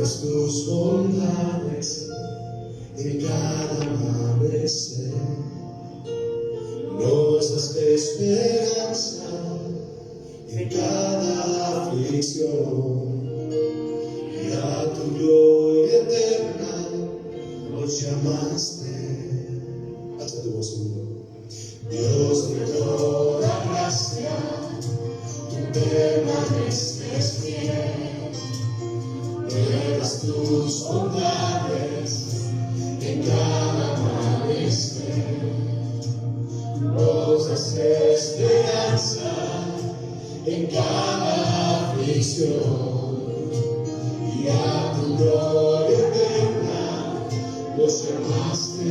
nuevas tus bondades en cada amanecer. Nos das esperanza en cada aflicción. Y a tu gloria eterna nos llamaste. Hasta tu voz, Señor. Dios de toda gracia, tú permaneces fiel. Nuevas tus bondades en cada amanecer. Nos das esperanza en cada aflicción. Y a tu gloria eterna nos llamaste.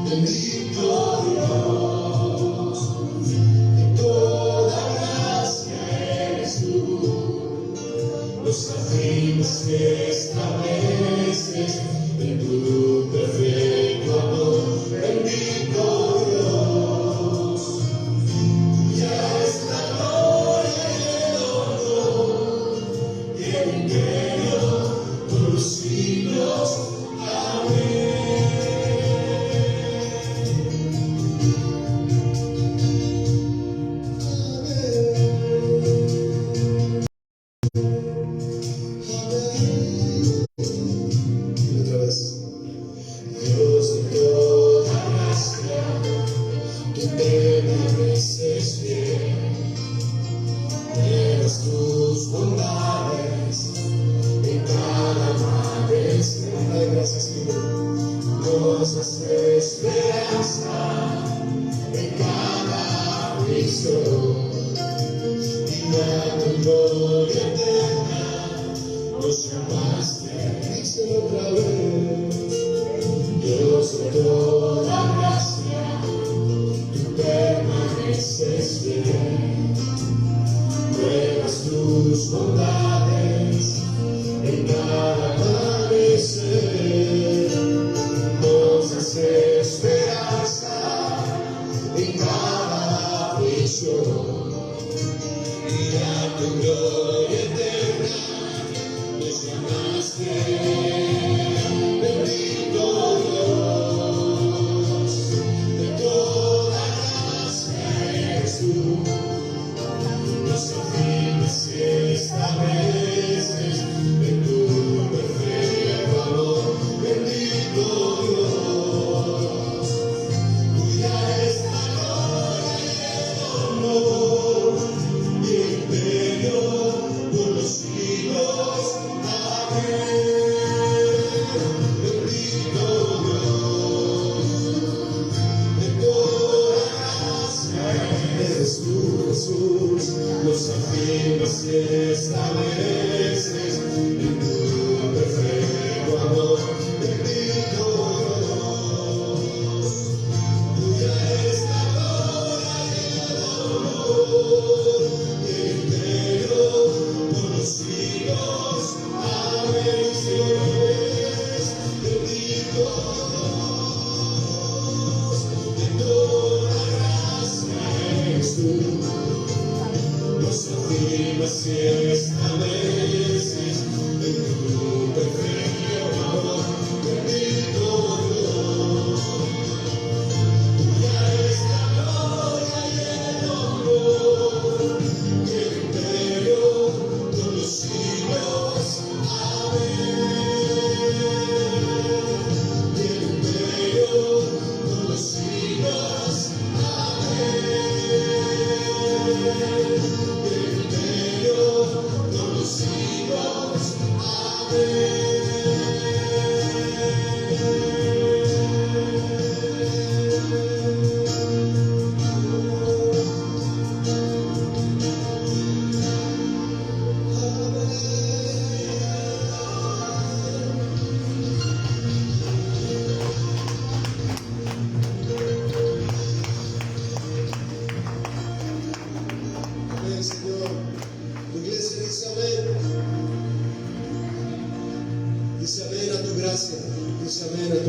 Bendito Dios, de toda gracia eres tú. Nos afirmas que estableces en tu perfecto amor. Bendito Dios, tuya es la gloria y el honor y el imperio por los siglos. Amén.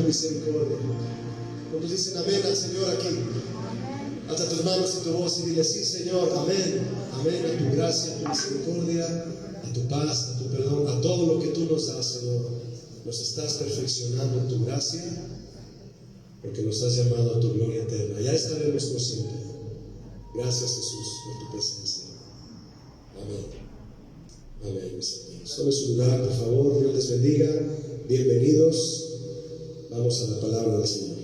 Misericordia. Cuando dicen amén al Señor aquí, alza tus manos y tu voz y dile sí, Señor, amén, amén a tu gracia, a tu misericordia, a tu paz, a tu perdón, a todo lo que tú tú nos das, Señor, nos estás perfeccionando en tu gracia, porque nos has llamado a tu gloria eterna. Ya estaremos por siempre. Gracias, Jesús, por tu presencia. Amén. Amén, mis hermanos. Tome su lugar, por favor. Dios les bendiga. Bienvenidos. Vamos a la palabra del Señor.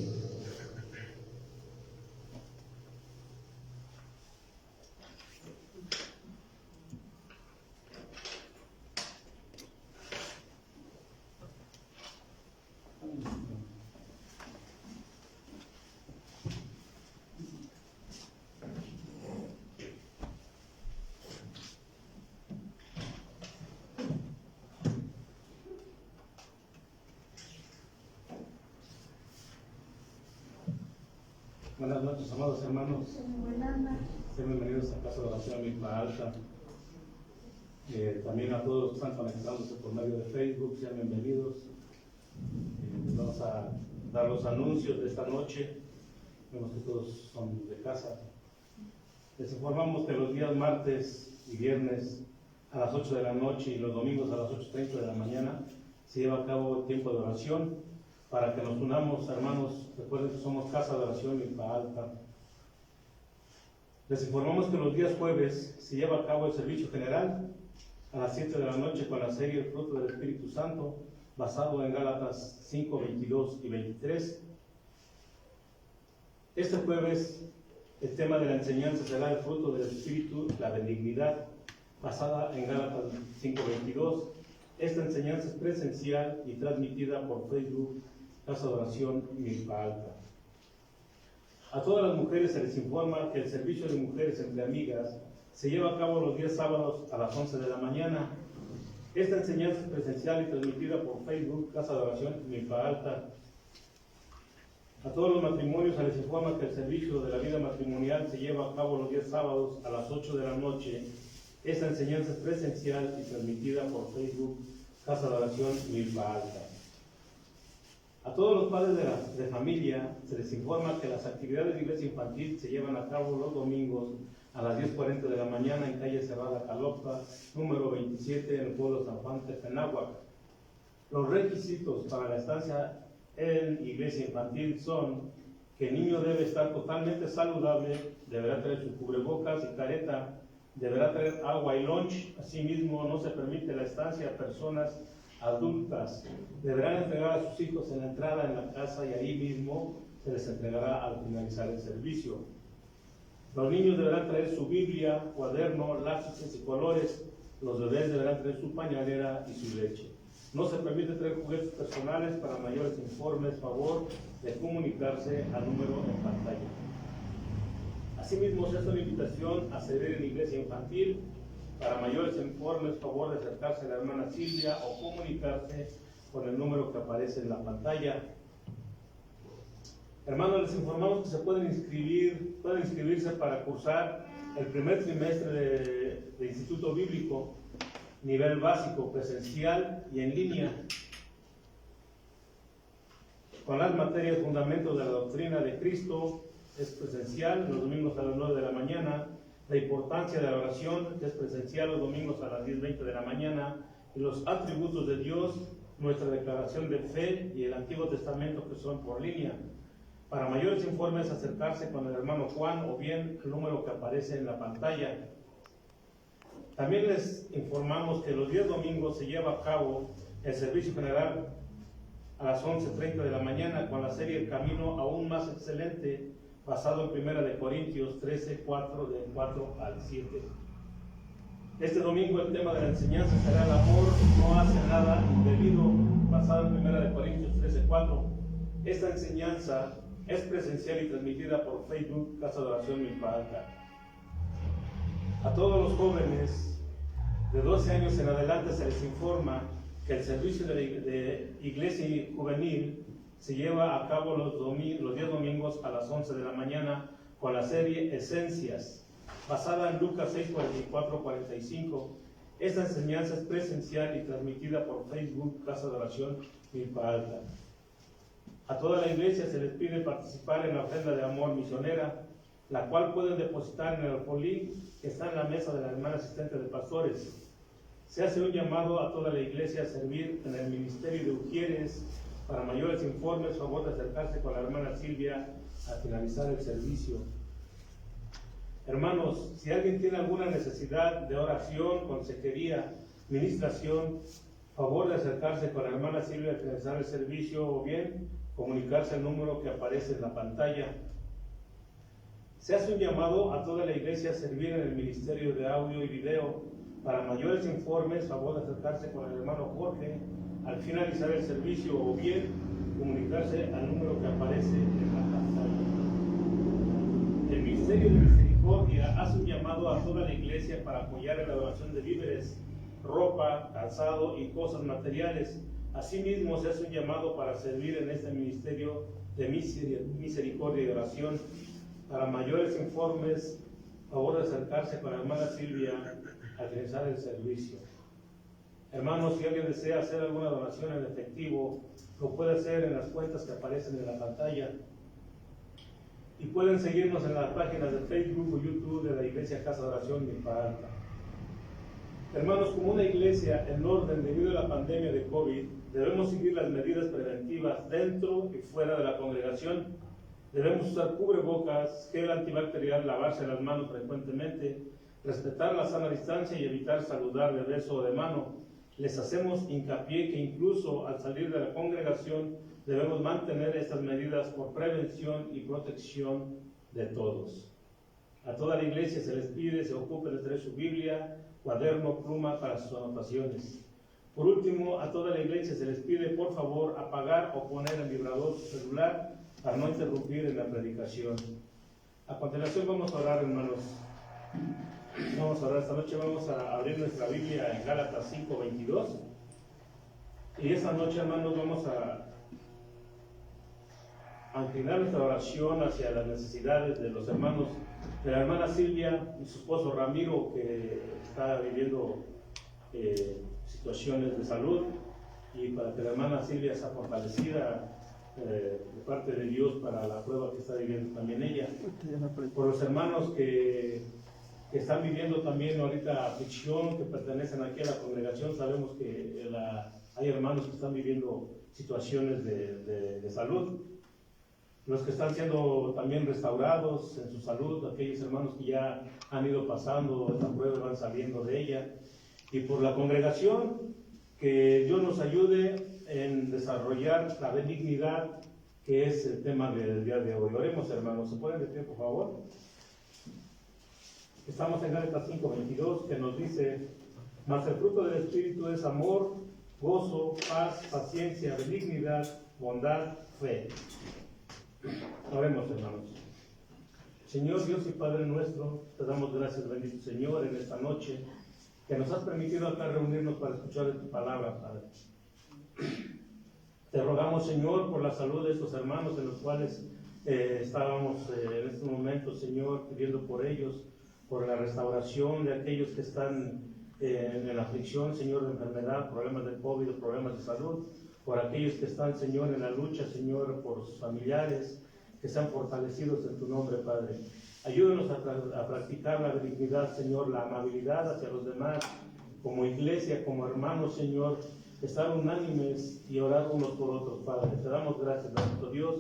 Buenas noches, amados hermanos. Sean bienvenidos a Casa de Oración Milpa Alta. También a todos los que están conectándose por medio de Facebook, sean bienvenidos. Vamos a dar los anuncios de esta noche. Vemos que todos son de casa. Les informamos que los días martes y viernes a las 8 de la noche y los domingos a las 8:30 de la mañana se lleva a cabo el tiempo de oración. Para que nos unamos, hermanos, recuerden que somos Casa de Oración Milpa Alta. Les informamos que los días jueves se lleva a cabo el servicio general a las 7 de la noche con la serie El Fruto del Espíritu Santo, basado en Gálatas 5, 22 y 23. Este jueves el tema de la enseñanza será el fruto del Espíritu, la benignidad, basada en Gálatas 5, 22. Esta enseñanza es presencial y transmitida por Facebook, Casa de Oración Milpa Alta. A todas las mujeres se les informa que el servicio de mujeres entre amigas se lleva a cabo los días sábados a las 11 de la mañana. Esta enseñanza es presencial y transmitida por Facebook, Casa de Oración Milpa Alta. A todos los matrimonios se les informa que el servicio de la vida matrimonial se lleva a cabo los días sábados a las 8 de la noche. Esta enseñanza es presencial y transmitida por Facebook, Casa de Oración Milpa Alta. A todos los padres de familia se les informa que las actividades de iglesia infantil se llevan a cabo los domingos a las 10:40 de la mañana en calle Cerrada Calopta, número 27, en el pueblo de San Juan Tepenáhuac. Los requisitos para la estancia en iglesia infantil son que el niño debe estar totalmente saludable, deberá traer su cubrebocas y careta, deberá traer agua y lunch. Asimismo, no se permite la estancia a personas adultas. Deberán entregar a sus hijos en la entrada en la casa y ahí mismo se les entregará al finalizar el servicio. Los niños deberán traer su Biblia, cuaderno, lápices y colores. Los bebés deberán traer su pañalera y su leche. No se permite traer juguetes personales. Para mayores informes, favor de comunicarse al número en pantalla. Asimismo, se hace una invitación a servir en iglesia infantil. Para mayores informes, favor de acercarse a la hermana Silvia o comunicarse con el número que aparece en la pantalla. Hermanos, les informamos que se pueden inscribirse para cursar el primer trimestre de Instituto Bíblico, nivel básico, presencial y en línea, con las materias Fundamentos de la Doctrina de Cristo, es presencial, los domingos a las 9 de la mañana, la importancia de la oración, que es presencial los domingos a las 10:20 de la mañana, y los atributos de Dios, nuestra declaración de fe y el Antiguo Testamento, que son por línea. Para mayores informes, acercarse con el hermano Juan o bien el número que aparece en la pantalla. También les informamos que los días domingos se lleva a cabo el servicio general a las 11:30 de la mañana con la serie El Camino Aún Más Excelente, basado en 1 de Corintios 13:4, del 4 al 7. Este domingo el tema de la enseñanza será el amor no hace nada indebido, basado en 1 de Corintios 13:4. Esta enseñanza es presencial y transmitida por Facebook, Casa de Oración Milpa Alta. A todos los jóvenes de 12 años en adelante se les informa que el servicio de iglesia juvenil se lleva a cabo los días domingos a las 11 de la mañana con la serie Esencias, basada en Lucas 6:44-45. Esta enseñanza es presencial y transmitida por Facebook, Casa de Oración Milpa Alta. A toda la iglesia se les pide participar en la ofrenda de amor misionera, la cual pueden depositar en el alfolí que está en la mesa de la hermana asistente de pastores. Se hace un llamado a toda la iglesia a servir en el ministerio de Ujieres. Para mayores informes, favor de acercarse con la hermana Silvia al finalizar el servicio. Hermanos, si alguien tiene alguna necesidad de oración, consejería, ministración, favor de acercarse con la hermana Silvia al finalizar el servicio o bien comunicarse al número que aparece en la pantalla. Se hace un llamado a toda la iglesia a servir en el ministerio de audio y video. Para mayores informes, favor de acercarse con el hermano Jorge al finalizar el servicio o bien comunicarse al número que aparece en la pantalla. El Ministerio de Misericordia hace un llamado a toda la iglesia para apoyar en la donación de víveres, ropa, calzado y cosas materiales. Asimismo, se hace un llamado para servir en este ministerio de misericordia y oración. Para mayores informes, favor de acercarse con la hermana Silvia al finalizar el servicio. Hermanos, si alguien desea hacer alguna donación en efectivo, lo puede hacer en las cuentas que aparecen en la pantalla. Y pueden seguirnos en las páginas de Facebook o YouTube de la Iglesia Casa de Oración Milpa Alta. Hermanos, como una iglesia en orden debido a la pandemia de COVID, debemos seguir las medidas preventivas dentro y fuera de la congregación. Debemos usar cubrebocas, gel antibacterial, lavarse las manos frecuentemente, respetar la sana distancia y evitar saludar de beso o de mano. Les hacemos hincapié que incluso al salir de la congregación debemos mantener estas medidas por prevención y protección de todos. A toda la iglesia se les pide, se ocupe de traer su Biblia, cuaderno, pluma para sus anotaciones. Por último, a toda la iglesia se les pide por favor apagar o poner el vibrador su celular para no interrumpir en la predicación. A continuación vamos a orar, hermanos. Vamos a orar esta noche, vamos a abrir nuestra Biblia en Gálatas 5:22. Y esta noche, hermanos, vamos a inclinar nuestra oración hacia las necesidades de los hermanos, de la hermana Silvia y su esposo Ramiro, que está viviendo situaciones de salud, y para que la hermana Silvia sea fortalecida de parte de Dios para la prueba que está viviendo también ella. Por los hermanos que están viviendo también ahorita aflicción, que pertenecen aquí a la congregación, sabemos que hay hermanos que están viviendo situaciones de salud. Los que están siendo también restaurados en su salud, aquellos hermanos que ya han ido pasando esta prueba y van saliendo de ella. Y por la congregación, que Dios nos ayude en desarrollar la benignidad, que es el tema del día de hoy. Oremos, hermanos. ¿Se ponen de pie, por favor? Estamos en Gálatas 5:22, que nos dice: mas el fruto del Espíritu es amor, gozo, paz, paciencia, benignidad, bondad, fe. Oremos, hermanos. Señor Dios y Padre nuestro, te damos gracias, bendito Señor, en esta noche que nos has permitido acá reunirnos para escuchar de tu palabra, Padre. Te rogamos, Señor, por la salud de estos hermanos en los cuales estábamos en este momento, Señor, pidiendo por ellos, por la restauración de aquellos que están en la aflicción, Señor, de enfermedad, problemas de COVID, problemas de salud, por aquellos que están, Señor, en la lucha, Señor, por sus familiares, que sean fortalecidos en tu nombre, Padre. Ayúdanos a practicar la benignidad, Señor, la amabilidad hacia los demás, como iglesia, como hermanos, Señor, estar unánimes y orar unos por otros, Padre. Te damos gracias, bendito Dios.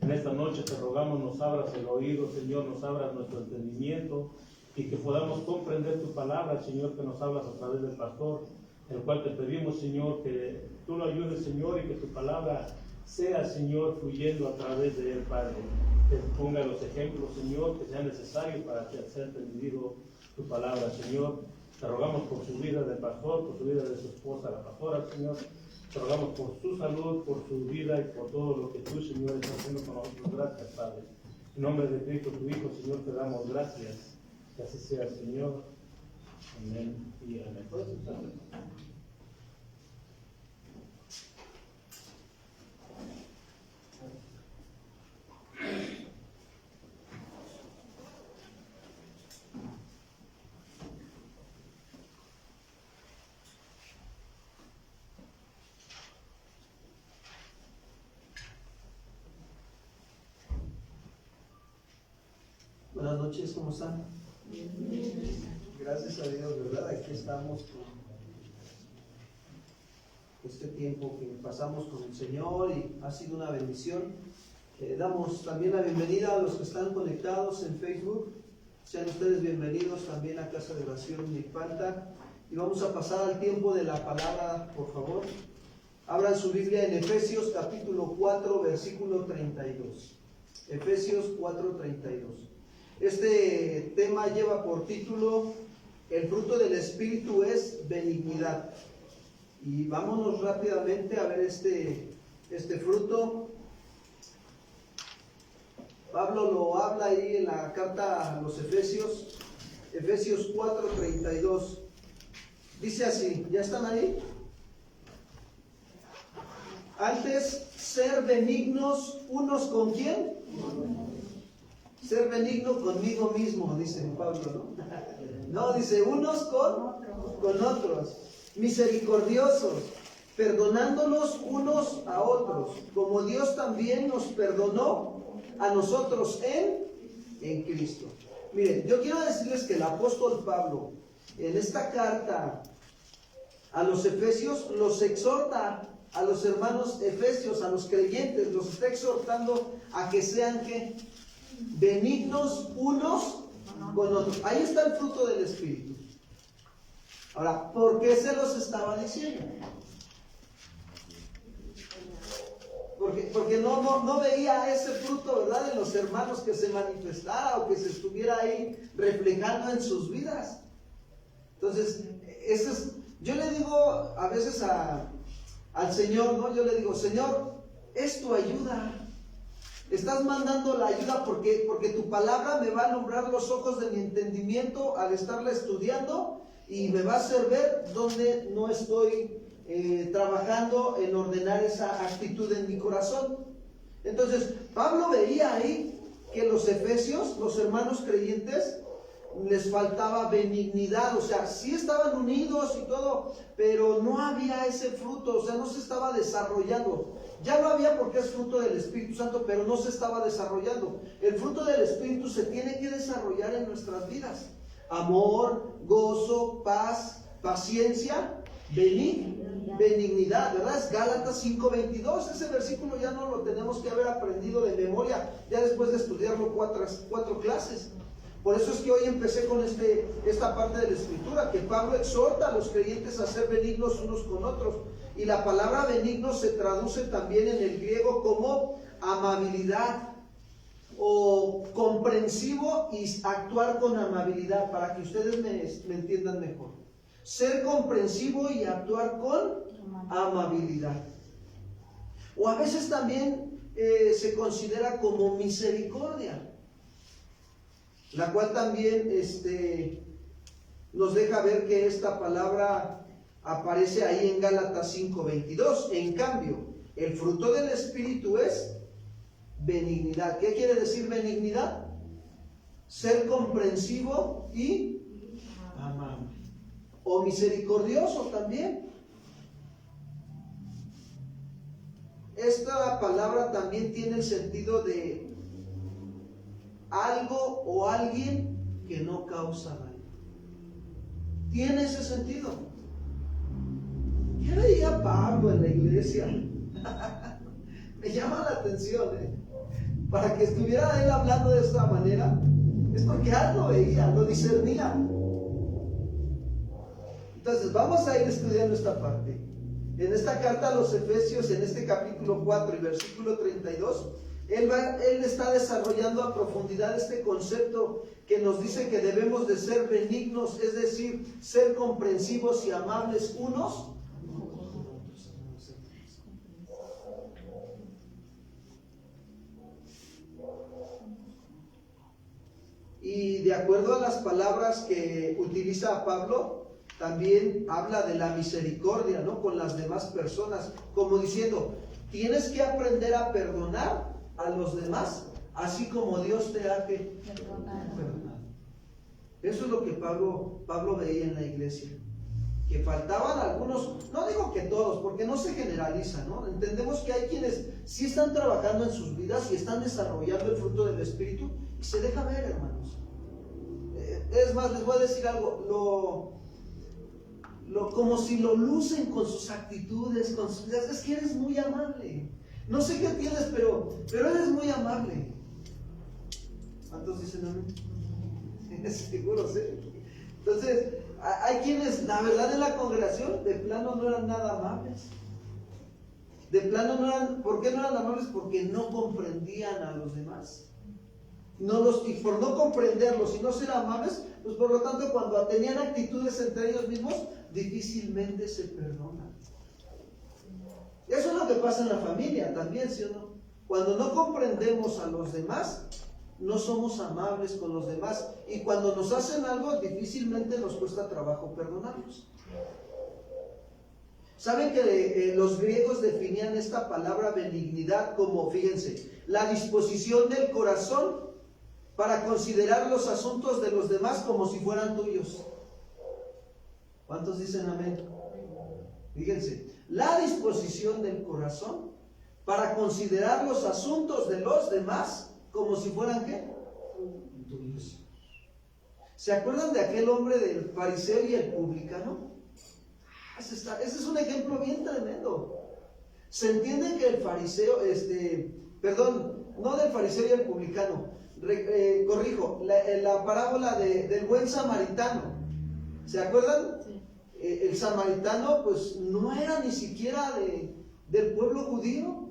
En esta noche te rogamos, nos abras el oído, Señor, nos abras nuestro entendimiento y que podamos comprender tu palabra, Señor, que nos hablas a través del pastor, el cual te pedimos, Señor, que tú lo ayudes, Señor, y que tu palabra sea, Señor, fluyendo a través de él, Padre. Que ponga los ejemplos, Señor, que sea necesario para que sea entendido tu palabra, Señor. Te rogamos por su vida del pastor, por su vida de su esposa, la pastora, Señor. Te rogamos por su salud, por su vida y por todo lo que tú, Señor, estás haciendo con nosotros. Gracias, Padre. En nombre de Cristo, tu Hijo, Señor, te damos gracias. Que así sea, Señor. Amén y amén. ¿Puedes estar? Buenas noches, ¿cómo están? Gracias a Dios, ¿verdad? Aquí estamos este tiempo que pasamos con el Señor y ha sido una bendición. Damos también la bienvenida a los que están conectados en Facebook. Sean ustedes bienvenidos también a Casa de Oración Milpalta. Y vamos a pasar al tiempo de la palabra, por favor. Abran su Biblia en Efesios capítulo 4, versículo 32. Efesios 4, 32. Este tema lleva por título: el fruto del Espíritu es benignidad. Y vámonos rápidamente a ver este fruto. Pablo lo habla ahí en la carta a los Efesios, Efesios 4, 32. Dice así, ¿ya están ahí? Antes, ser benignos unos con ¿quién? Ser benigno conmigo mismo, dice Pablo, ¿no? No, dice unos con otros, misericordiosos, perdonándonos unos a otros, como Dios también nos perdonó a nosotros en Cristo. Miren, yo quiero decirles que el apóstol Pablo, en esta carta a los Efesios, los exhorta a los hermanos efesios, a los creyentes, los está exhortando a que sean ¿qué? Benignos unos con otros. Ahí está el fruto del Espíritu. Ahora, ¿por qué se los estaba diciendo? Porque no veía ese fruto, ¿verdad?, en los hermanos, que se manifestara o que se estuviera ahí reflejando en sus vidas. Entonces, yo le digo a veces al Señor, ¿no? Yo le digo, Señor, es tu ayuda. Estás mandando la ayuda porque tu palabra me va a alumbrar los ojos de mi entendimiento al estarla estudiando y me va a hacer ver dónde no estoy trabajando en ordenar esa actitud en mi corazón. Entonces, Pablo veía ahí que los efesios, los hermanos creyentes, les faltaba benignidad. O sea, sí estaban unidos y todo, pero no había ese fruto, o sea, no se estaba desarrollando. Ya lo había porque es fruto del Espíritu Santo, pero no se estaba desarrollando. El fruto del Espíritu se tiene que desarrollar en nuestras vidas: amor, gozo, paz, paciencia, benignidad, ¿verdad? Es Gálatas 5:22. Ese versículo ya no lo tenemos que haber aprendido de memoria, ya después de estudiarlo cuatro clases. Por eso es que hoy empecé con esta parte de la Escritura, que Pablo exhorta a los creyentes a ser benignos unos con otros. Y la palabra benigno se traduce también en el griego como amabilidad o comprensivo, y actuar con amabilidad, para que ustedes me entiendan mejor. Ser comprensivo y actuar con amabilidad. O a veces también se considera como misericordia, la cual también nos deja ver que esta palabra aparece ahí en Gálatas 5:22. En cambio, el fruto del Espíritu es benignidad. ¿Qué quiere decir benignidad? Ser comprensivo y amable. O misericordioso también. Esta palabra también tiene el sentido de algo o alguien que no causa daño. Tiene ese sentido. ¿Qué veía Pablo en la iglesia? Me llama la atención, para que estuviera él hablando de esta manera, es porque algo veía, lo discernía. Entonces vamos a ir estudiando esta parte. En esta carta a los Efesios, en este capítulo 4 y versículo 32, él está desarrollando a profundidad este concepto que nos dice que debemos de ser benignos, es decir, ser comprensivos y amables unos. Y de acuerdo a las palabras que utiliza Pablo, también habla de la misericordia, ¿no?, con las demás personas, como diciendo, tienes que aprender a perdonar a los demás, así como Dios te ha perdonado. Eso es lo que Pablo veía en la iglesia, que faltaban algunos, no digo que todos, porque no se generaliza, ¿no? Entendemos que hay quienes sí están trabajando en sus vidas y están desarrollando el fruto del Espíritu, y se deja ver, hermanos. Es más, les voy a decir algo, como si lo lucen con sus actitudes, es que eres muy amable. No sé qué tienes, pero eres muy amable. ¿Cuántos dicen amén? Seguro, sí. Entonces, hay quienes, la verdad, en la congregación, de plano no eran nada amables. De plano no eran, ¿por qué no eran amables? Porque no comprendían a los demás. Y por no comprenderlos y no ser amables, pues por lo tanto, cuando tenían actitudes entre ellos mismos, difícilmente se perdonan. Eso es lo que pasa en la familia también, ¿sí o no? Cuando no comprendemos a los demás, no somos amables con los demás. Y cuando nos hacen algo, difícilmente nos cuesta trabajo perdonarlos. ¿Saben que los griegos definían esta palabra benignidad como, fíjense, la disposición del corazón para considerar los asuntos de los demás como si fueran tuyos? ¿Cuántos dicen amén? Fíjense, la disposición del corazón para considerar los asuntos de los demás como si fueran ¿qué? Tuyos. ¿Se acuerdan de aquel hombre del fariseo y el publicano? Ese es un ejemplo bien tremendo. Se entiende que el fariseo, no del fariseo y el publicano, corrijo, la parábola del buen samaritano. ¿Se acuerdan? Sí. El samaritano pues no era ni siquiera del pueblo judío.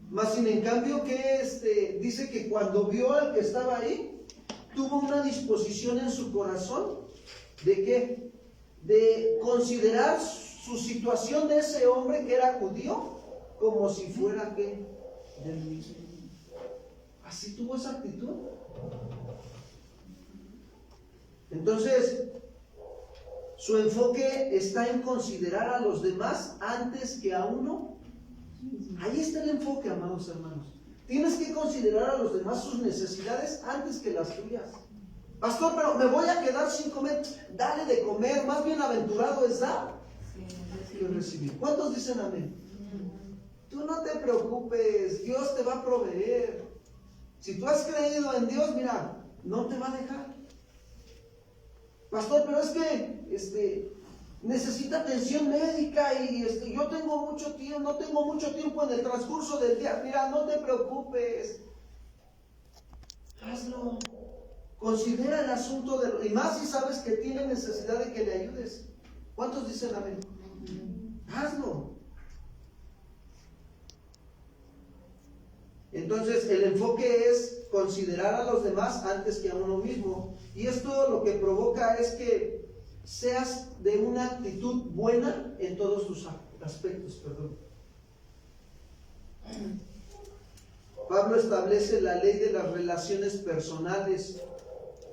Mas sin en cambio que dice que cuando vio al que estaba ahí, tuvo una disposición en su corazón de ¿qué? De considerar su situación de ese hombre que era judío como si fuera ¿qué? Del mismo. Así tuvo esa actitud. Entonces, su enfoque está en considerar a los demás antes que a uno. Ahí está el enfoque, amados hermanos. Tienes que considerar a los demás sus necesidades antes que las tuyas. Pastor, pero me voy a quedar sin comer. Dale de comer, más bienaventurado es dar que recibir. ¿Cuántos dicen amén? Tú no te preocupes, Dios te va a proveer. Si tú has creído en Dios, mira, no te va a dejar. Pastor, pero es que necesita atención médica y yo tengo mucho tiempo, no tengo mucho tiempo en el transcurso del día. Mira, no te preocupes. Hazlo. Considera el asunto y más si sabes que tiene necesidad de que le ayudes. ¿Cuántos dicen amén? Hazlo. Entonces el enfoque es considerar a los demás antes que a uno mismo. Y esto lo que provoca es que seas de una actitud buena en todos tus aspectos. Pablo establece la ley de las relaciones personales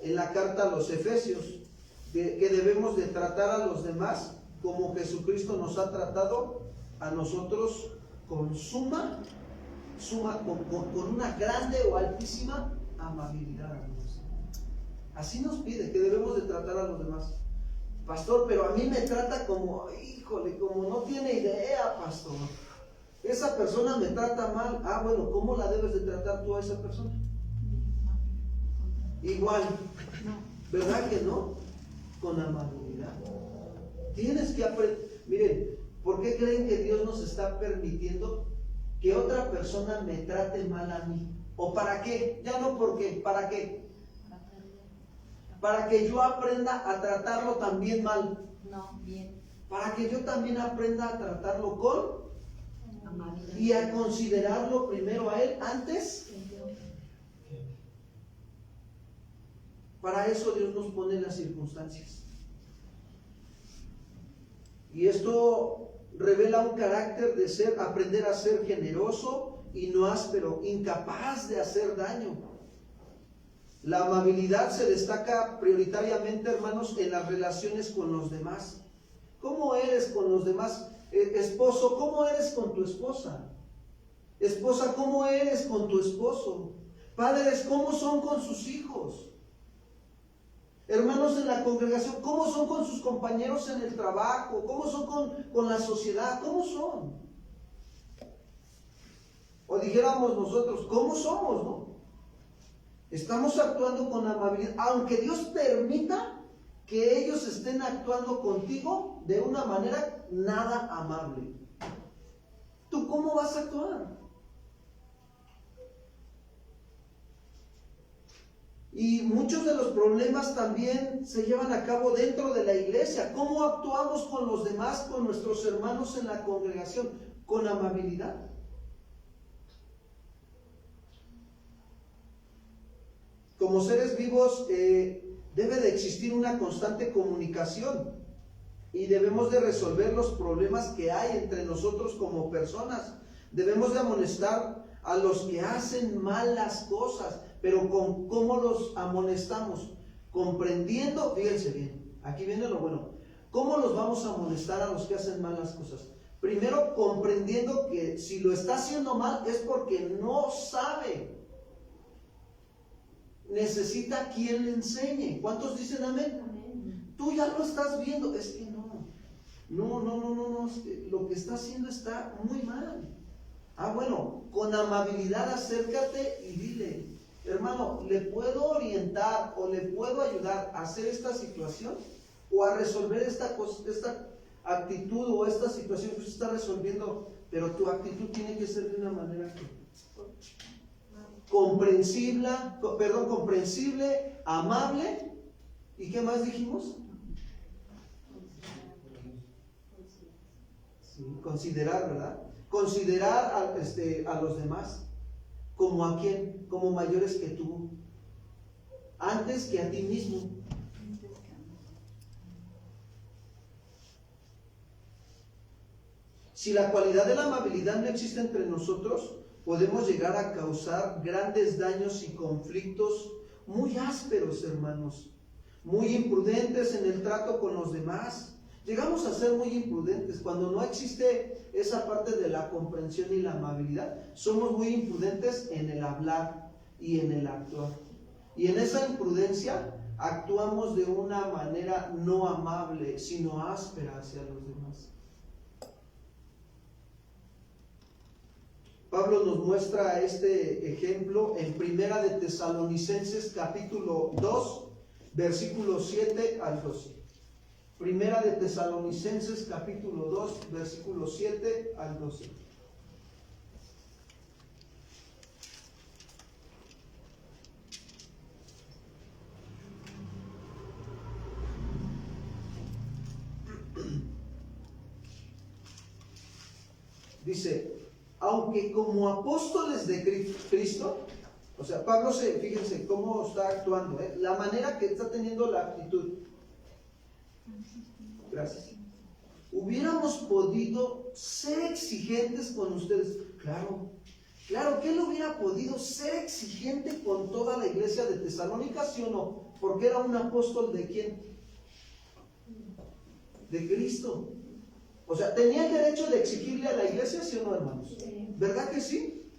en la carta a los Efesios, que debemos de tratar a los demás como Jesucristo nos ha tratado a nosotros con con una grande o altísima amabilidad. Así nos pide que debemos de tratar a los demás. Pastor, pero a mí me trata como, híjole, como no tiene idea, pastor. Esa persona me trata mal. Ah, bueno, ¿cómo la debes de tratar tú a esa persona? Igual, ¿verdad que no? Con amabilidad. Tienes que aprender. Miren, ¿por qué creen que Dios nos está permitiendo que otra persona me trate mal a mí? ¿O para qué? Ya no por qué, ¿para qué? Para que yo aprenda a tratarlo también mal. No, bien. Para que yo también aprenda a tratarlo con amabilidad y a considerarlo primero a él antes. Para eso Dios nos pone las circunstancias. Y esto revela un carácter de aprender a ser generoso y no áspero, incapaz de hacer daño. La amabilidad se destaca prioritariamente, hermanos, en las relaciones con los demás. ¿Cómo eres con los demás? Esposo, ¿cómo eres con tu esposa? Esposa, ¿cómo eres con tu esposo? Padres, ¿cómo son con sus hijos? Hermanos en la congregación, ¿cómo son con sus compañeros en el trabajo? ¿Cómo son con la sociedad? ¿Cómo son? O dijéramos nosotros, ¿cómo somos, no? Estamos actuando con amabilidad, aunque Dios permita que ellos estén actuando contigo de una manera nada amable. ¿Tú cómo vas a actuar? Y muchos de los problemas también se llevan a cabo dentro de la iglesia. ¿Cómo actuamos con los demás, con nuestros hermanos en la congregación? ¿Con amabilidad? Como seres vivos debe de existir una constante comunicación y debemos de resolver los problemas que hay entre nosotros como personas. Debemos de amonestar a los que hacen malas cosas, pero ¿cómo los amonestamos? Comprendiendo, fíjense bien, aquí viene lo bueno. ¿Cómo los vamos a amonestar a los que hacen malas cosas? Primero, comprendiendo que si lo está haciendo mal es porque no sabe. Necesita quien le enseñe. ¿Cuántos dicen amén? Amén. Tú ya lo estás viendo. Es que no, es que lo que está haciendo está muy mal. Bueno, con amabilidad acércate y dile, hermano, ¿le puedo orientar o le puedo ayudar a hacer esta situación? O a resolver esta actitud o esta situación que usted está resolviendo, pero tu actitud tiene que ser de una manera comprensible, amable, ¿y qué más dijimos? Sí, considerar, ¿verdad? Considerar a los demás como a quién, como mayores que tú, antes que a ti mismo. Si la cualidad de la amabilidad no existe entre nosotros, podemos llegar a causar grandes daños y conflictos muy ásperos, hermanos, muy imprudentes en el trato con los demás. Llegamos a ser muy imprudentes cuando no existe esa parte de la comprensión y la amabilidad. Somos muy imprudentes en el hablar y en el actuar. Y en esa imprudencia actuamos de una manera no amable, sino áspera hacia los demás. Pablo nos muestra este ejemplo en Primera de Tesalonicenses capítulo 2, versículos 7 al 12. Primera de Tesalonicenses capítulo 2, versículos 7 al 12. Dice, aunque como apóstoles de Cristo, o sea, Pablo fíjense cómo está actuando, la manera que está teniendo la actitud. Gracias. Hubiéramos podido ser exigentes con ustedes. Claro que él hubiera podido ser exigente con toda la iglesia de Tesalónica, ¿sí o no? Porque era un apóstol ¿de quién? De Cristo. O sea, ¿tenía el derecho de exigirle a la iglesia, sí o no, hermanos? ¿Verdad que sí?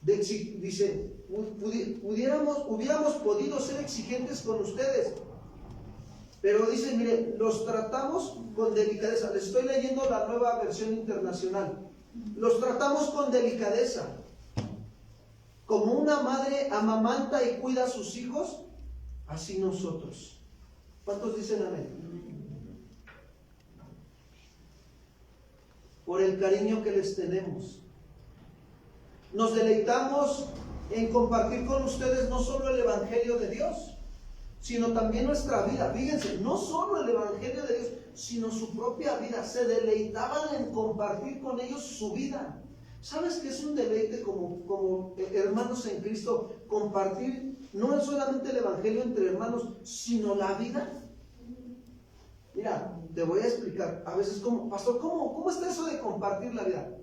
Dice, hubiéramos podido ser exigentes con ustedes. Pero dice, mire, los tratamos con delicadeza. Les estoy leyendo la Nueva Versión Internacional. Los tratamos con delicadeza. Como una madre amamanta y cuida a sus hijos, así nosotros. ¿Cuántos dicen amén? Por el cariño que les tenemos. Nos deleitamos en compartir con ustedes no solo el Evangelio de Dios, sino también nuestra vida. Fíjense, no solo el Evangelio de Dios, sino su propia vida. Se deleitaban en compartir con ellos su vida. ¿Sabes qué es un deleite como hermanos en Cristo? Compartir no solamente el Evangelio entre hermanos, sino la vida. Mira, te voy a explicar. A veces, pastor, ¿cómo está eso de compartir la vida?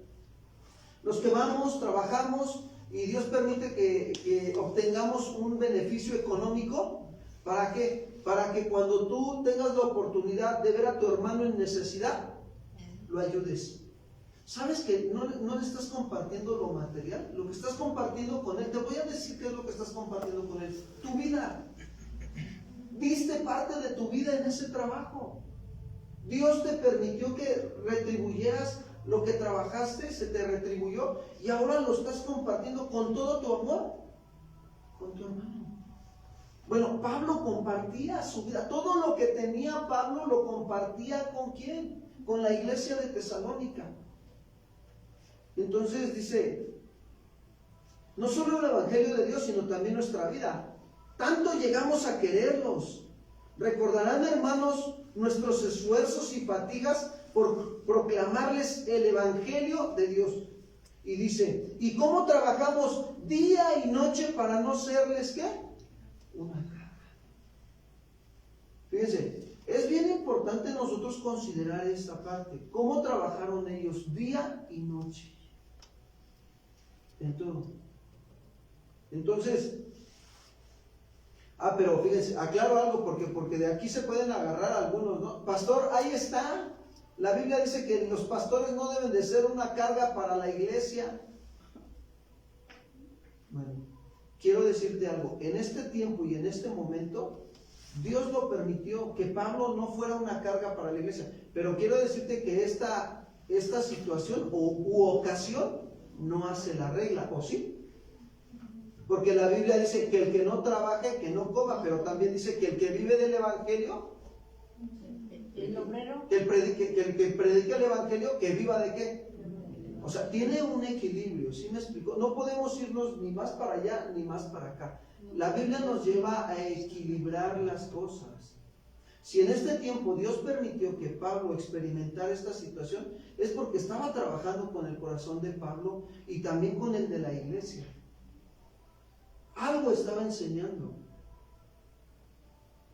Los que vamos, trabajamos y Dios permite que obtengamos un beneficio económico. ¿Para qué? Para que cuando tú tengas la oportunidad de ver a tu hermano en necesidad, lo ayudes. ¿Sabes que no le estás compartiendo lo material? Lo que estás compartiendo con él, te voy a decir qué es lo que estás compartiendo con él. Tu vida. Diste parte de tu vida en ese trabajo. Dios te permitió que retribuyeras lo que trabajaste, se te retribuyó y ahora lo estás compartiendo con todo tu amor con tu hermano. Bueno, Pablo compartía su vida. Todo lo que tenía Pablo lo compartía ¿con quién? Con la iglesia de Tesalónica. Entonces dice, no solo el evangelio de Dios, sino también nuestra vida. Tanto llegamos a quererlos. Recordarán, hermanos, nuestros esfuerzos y fatigas por proclamarles el evangelio de Dios. Y dice, ¿y cómo trabajamos día y noche para no serles qué? Una carga. Fíjense, es bien importante nosotros considerar esta parte. ¿Cómo trabajaron ellos día y noche? En todo. Entonces, pero fíjense, aclaro algo porque de aquí se pueden agarrar algunos, ¿no? Pastor, ahí está. La Biblia dice que los pastores no deben de ser una carga para la iglesia. Bueno, quiero decirte algo. En este tiempo y en este momento, Dios lo permitió que Pablo no fuera una carga para la iglesia. Pero quiero decirte que esta situación u ocasión no hace la regla, ¿o sí? Porque la Biblia dice que el que no trabaje, que no coma, pero también dice que el que vive del evangelio, el obrero, que el que predique el evangelio, que viva de qué. O sea, tiene un equilibrio, ¿sí me explico? No podemos irnos ni más para allá ni más para acá. La Biblia nos lleva a equilibrar las cosas. Si en este tiempo Dios permitió que Pablo experimentara esta situación, es porque estaba trabajando con el corazón de Pablo y también con el de la iglesia. Algo estaba enseñando.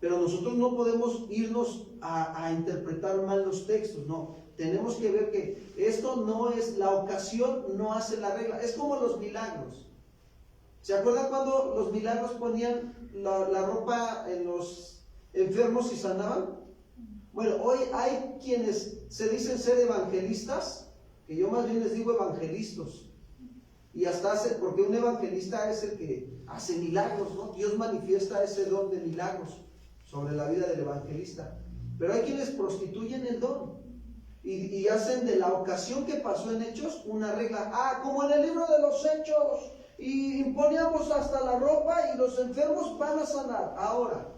Pero nosotros no podemos irnos a interpretar mal los textos, no. Tenemos que ver que esto no es, la ocasión no hace la regla. Es como los milagros. ¿Se acuerdan cuando los milagros ponían la ropa en los enfermos y sanaban? Bueno, hoy hay quienes se dicen ser evangelistas, que yo más bien les digo evangelistas. Y hasta porque un evangelista es el que hace milagros, ¿no? Dios manifiesta ese don de milagros sobre la vida del evangelista. Pero hay quienes prostituyen el don y hacen de la ocasión que pasó en Hechos una regla. Como en el libro de los Hechos, y imponíamos hasta la ropa y los enfermos van a sanar. Ahora,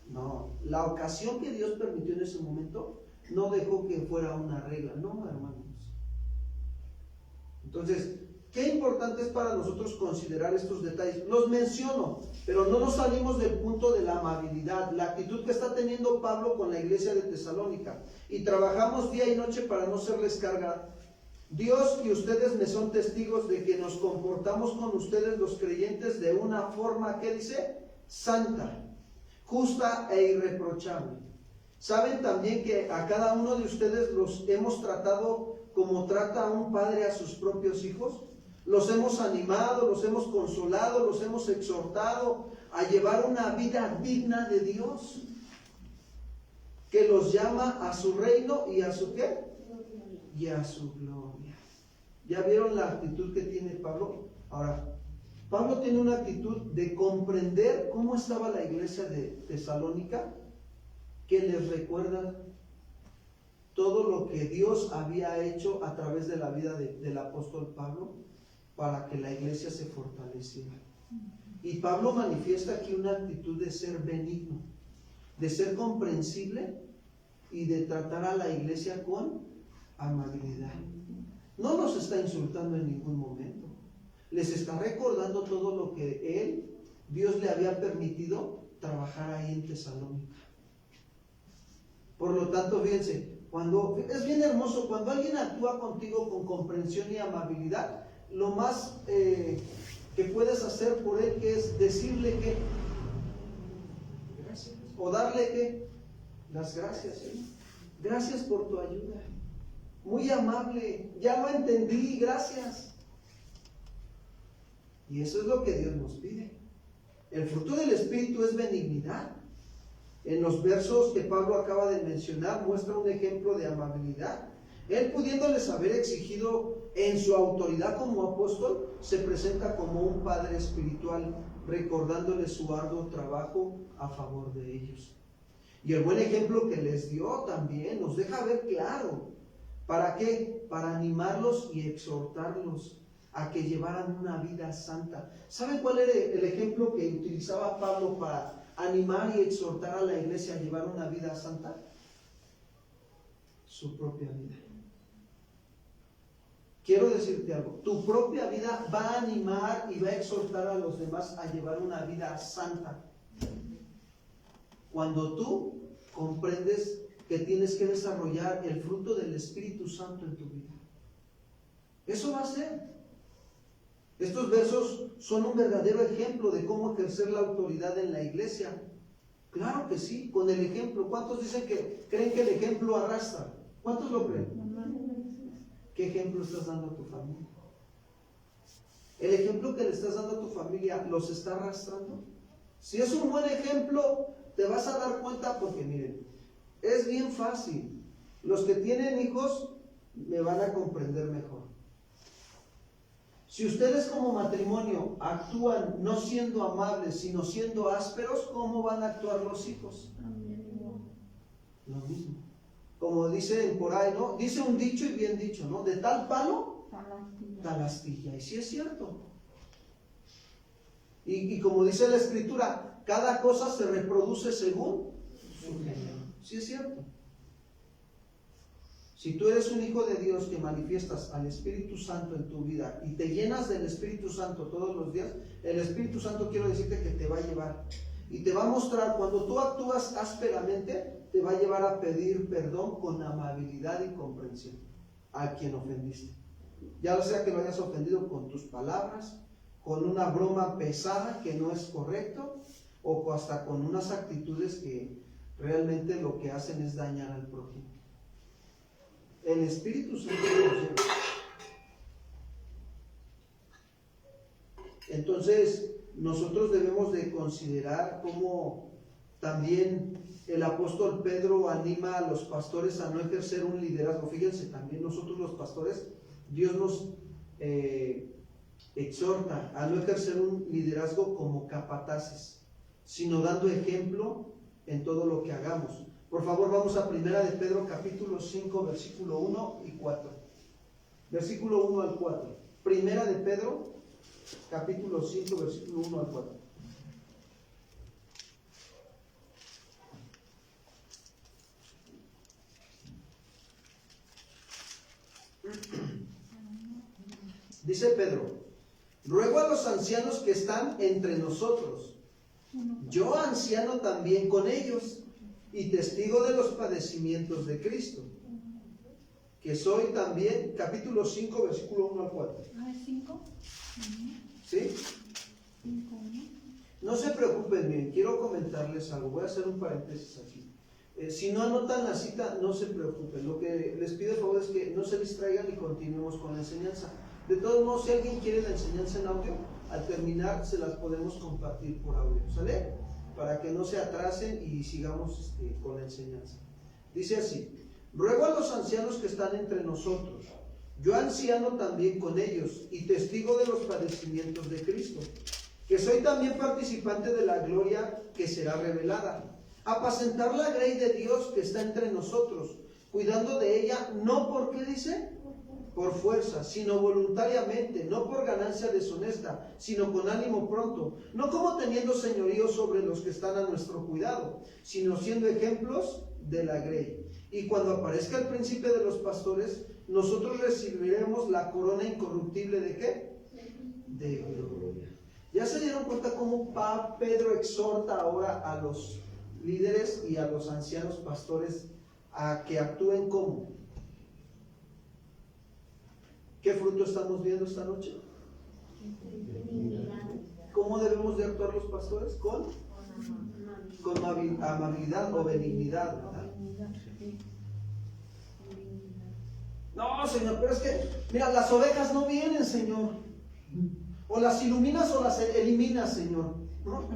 no, la ocasión que Dios permitió en ese momento no dejó que fuera una regla, no, hermanos. Entonces, qué importante es para nosotros considerar estos detalles. Los menciono, pero no nos salimos del punto de la amabilidad, la actitud que está teniendo Pablo con la iglesia de Tesalónica. Y trabajamos día y noche para no serles carga. Dios y ustedes me son testigos de que nos comportamos con ustedes los creyentes de una forma, ¿qué dice? Santa, justa e irreprochable. Saben también que a cada uno de ustedes los hemos tratado como trata a un padre a sus propios hijos. Los hemos animado, los hemos consolado, los hemos exhortado a llevar una vida digna de Dios, que los llama a su reino y a su ¿qué? Y a su gloria. ¿Ya vieron la actitud que tiene Pablo? Ahora, Pablo tiene una actitud de comprender cómo estaba la iglesia de Tesalónica, que les recuerda todo lo que Dios había hecho a través de la vida del apóstol Pablo para que la iglesia se fortaleciera. Y Pablo manifiesta aquí una actitud de ser benigno, de ser comprensible y de tratar a la iglesia con amabilidad. No los está insultando en ningún momento. Les está recordando todo lo que Dios le había permitido trabajar ahí en Tesalónica. Por lo tanto, fíjense, es bien hermoso cuando alguien actúa contigo con comprensión y amabilidad. Lo más que puedes hacer por él, que es decirle que gracias, o darle que las gracias, gracias por tu ayuda, muy amable, ya lo entendí, gracias. Y eso es lo que Dios nos pide. El fruto del Espíritu es benignidad. En los versos que Pablo acaba de mencionar muestra un ejemplo de amabilidad. Él, pudiéndoles haber exigido en su autoridad como apóstol, se presenta como un padre espiritual, recordándoles su arduo trabajo a favor de ellos. Y el buen ejemplo que les dio también nos deja ver claro. ¿Para qué? Para animarlos y exhortarlos a que llevaran una vida santa. ¿Saben cuál era el ejemplo que utilizaba Pablo para animar y exhortar a la iglesia a llevar una vida santa? Su propia vida. Quiero decirte algo, tu propia vida va a animar y va a exhortar a los demás a llevar una vida santa. Cuando tú comprendes que tienes que desarrollar el fruto del Espíritu Santo en tu vida. Eso va a ser. Estos versos son un verdadero ejemplo de cómo ejercer la autoridad en la iglesia. Claro que sí, con el ejemplo. ¿Cuántos dicen que creen que el ejemplo arrastra? ¿Cuántos lo creen? ¿Qué ejemplo estás dando a tu familia? ¿El ejemplo que le estás dando a tu familia los está arrastrando? Si es un buen ejemplo, te vas a dar cuenta porque miren, es bien fácil. Los que tienen hijos me van a comprender mejor. Si ustedes como matrimonio actúan no siendo amables, sino siendo ásperos, ¿cómo van a actuar los hijos? Lo mismo. Como dicen por ahí, ¿no? Dice un dicho y bien dicho, ¿no? De tal palo, tal astilla. Y sí es cierto. Y como dice la Escritura, cada cosa se reproduce según su género. Sí es cierto. Si tú eres un hijo de Dios que manifiestas al Espíritu Santo en tu vida y te llenas del Espíritu Santo todos los días, el Espíritu Santo quiero decirte que te va a llevar y te va a mostrar, cuando tú actúas ásperamente, te va a llevar a pedir perdón con amabilidad y comprensión a quien ofendiste. Ya sea que lo hayas ofendido con tus palabras, con una broma pesada que no es correcto, o hasta con unas actitudes que realmente lo que hacen es dañar al prójimo. El Espíritu Santo nos lleva. Entonces, nosotros debemos de considerar cómo también el apóstol Pedro anima a los pastores a no ejercer un liderazgo. Fíjense, también nosotros los pastores, Dios nos exhorta a no ejercer un liderazgo como capataces, sino dando ejemplo en todo lo que hagamos. Por favor, vamos a 1 de Pedro capítulo 5, versículo 1 y 4. Versículo 1 al 4. 1 de Pedro capítulo 5, versículo 1 al 4. Dice Pedro: ruego a los ancianos que están entre nosotros, yo anciano también con ellos, y testigo de los padecimientos de Cristo, que soy también, capítulo 5, versículo 1 al 4. ¿5? ¿Sí? No se preocupen, bien, quiero comentarles algo, voy a hacer un paréntesis aquí. Si no anotan la cita, no se preocupen, lo que les pido de favor es que no se distraigan y continuemos con la enseñanza. De todos modos, si alguien quiere la enseñanza en audio, al terminar se las podemos compartir por audio, ¿sale? Para que no se atrasen y sigamos con la enseñanza. Dice así: ruego a los ancianos que están entre nosotros, yo anciano también con ellos, y testigo de los padecimientos de Cristo, que soy también participante de la gloria que será revelada, apacentar la grey de Dios que está entre nosotros, cuidando de ella, no porque dice, por fuerza, sino voluntariamente, no por ganancia deshonesta, sino con ánimo pronto, no como teniendo señorío sobre los que están a nuestro cuidado, sino siendo ejemplos de la grey. Y cuando aparezca el príncipe de los pastores, nosotros recibiremos la corona incorruptible ¿de qué? De gloria. ¿Ya se dieron cuenta cómo Pedro exhorta ahora a los líderes y a los ancianos pastores a que actúen como? ¿Qué fruto estamos viendo esta noche? ¿Cómo debemos de actuar los pastores? Con amabilidad o benignidad, ¿verdad? No, Señor, pero es que, mira, las ovejas no vienen, Señor. O las iluminas o las eliminas, Señor, ¿no?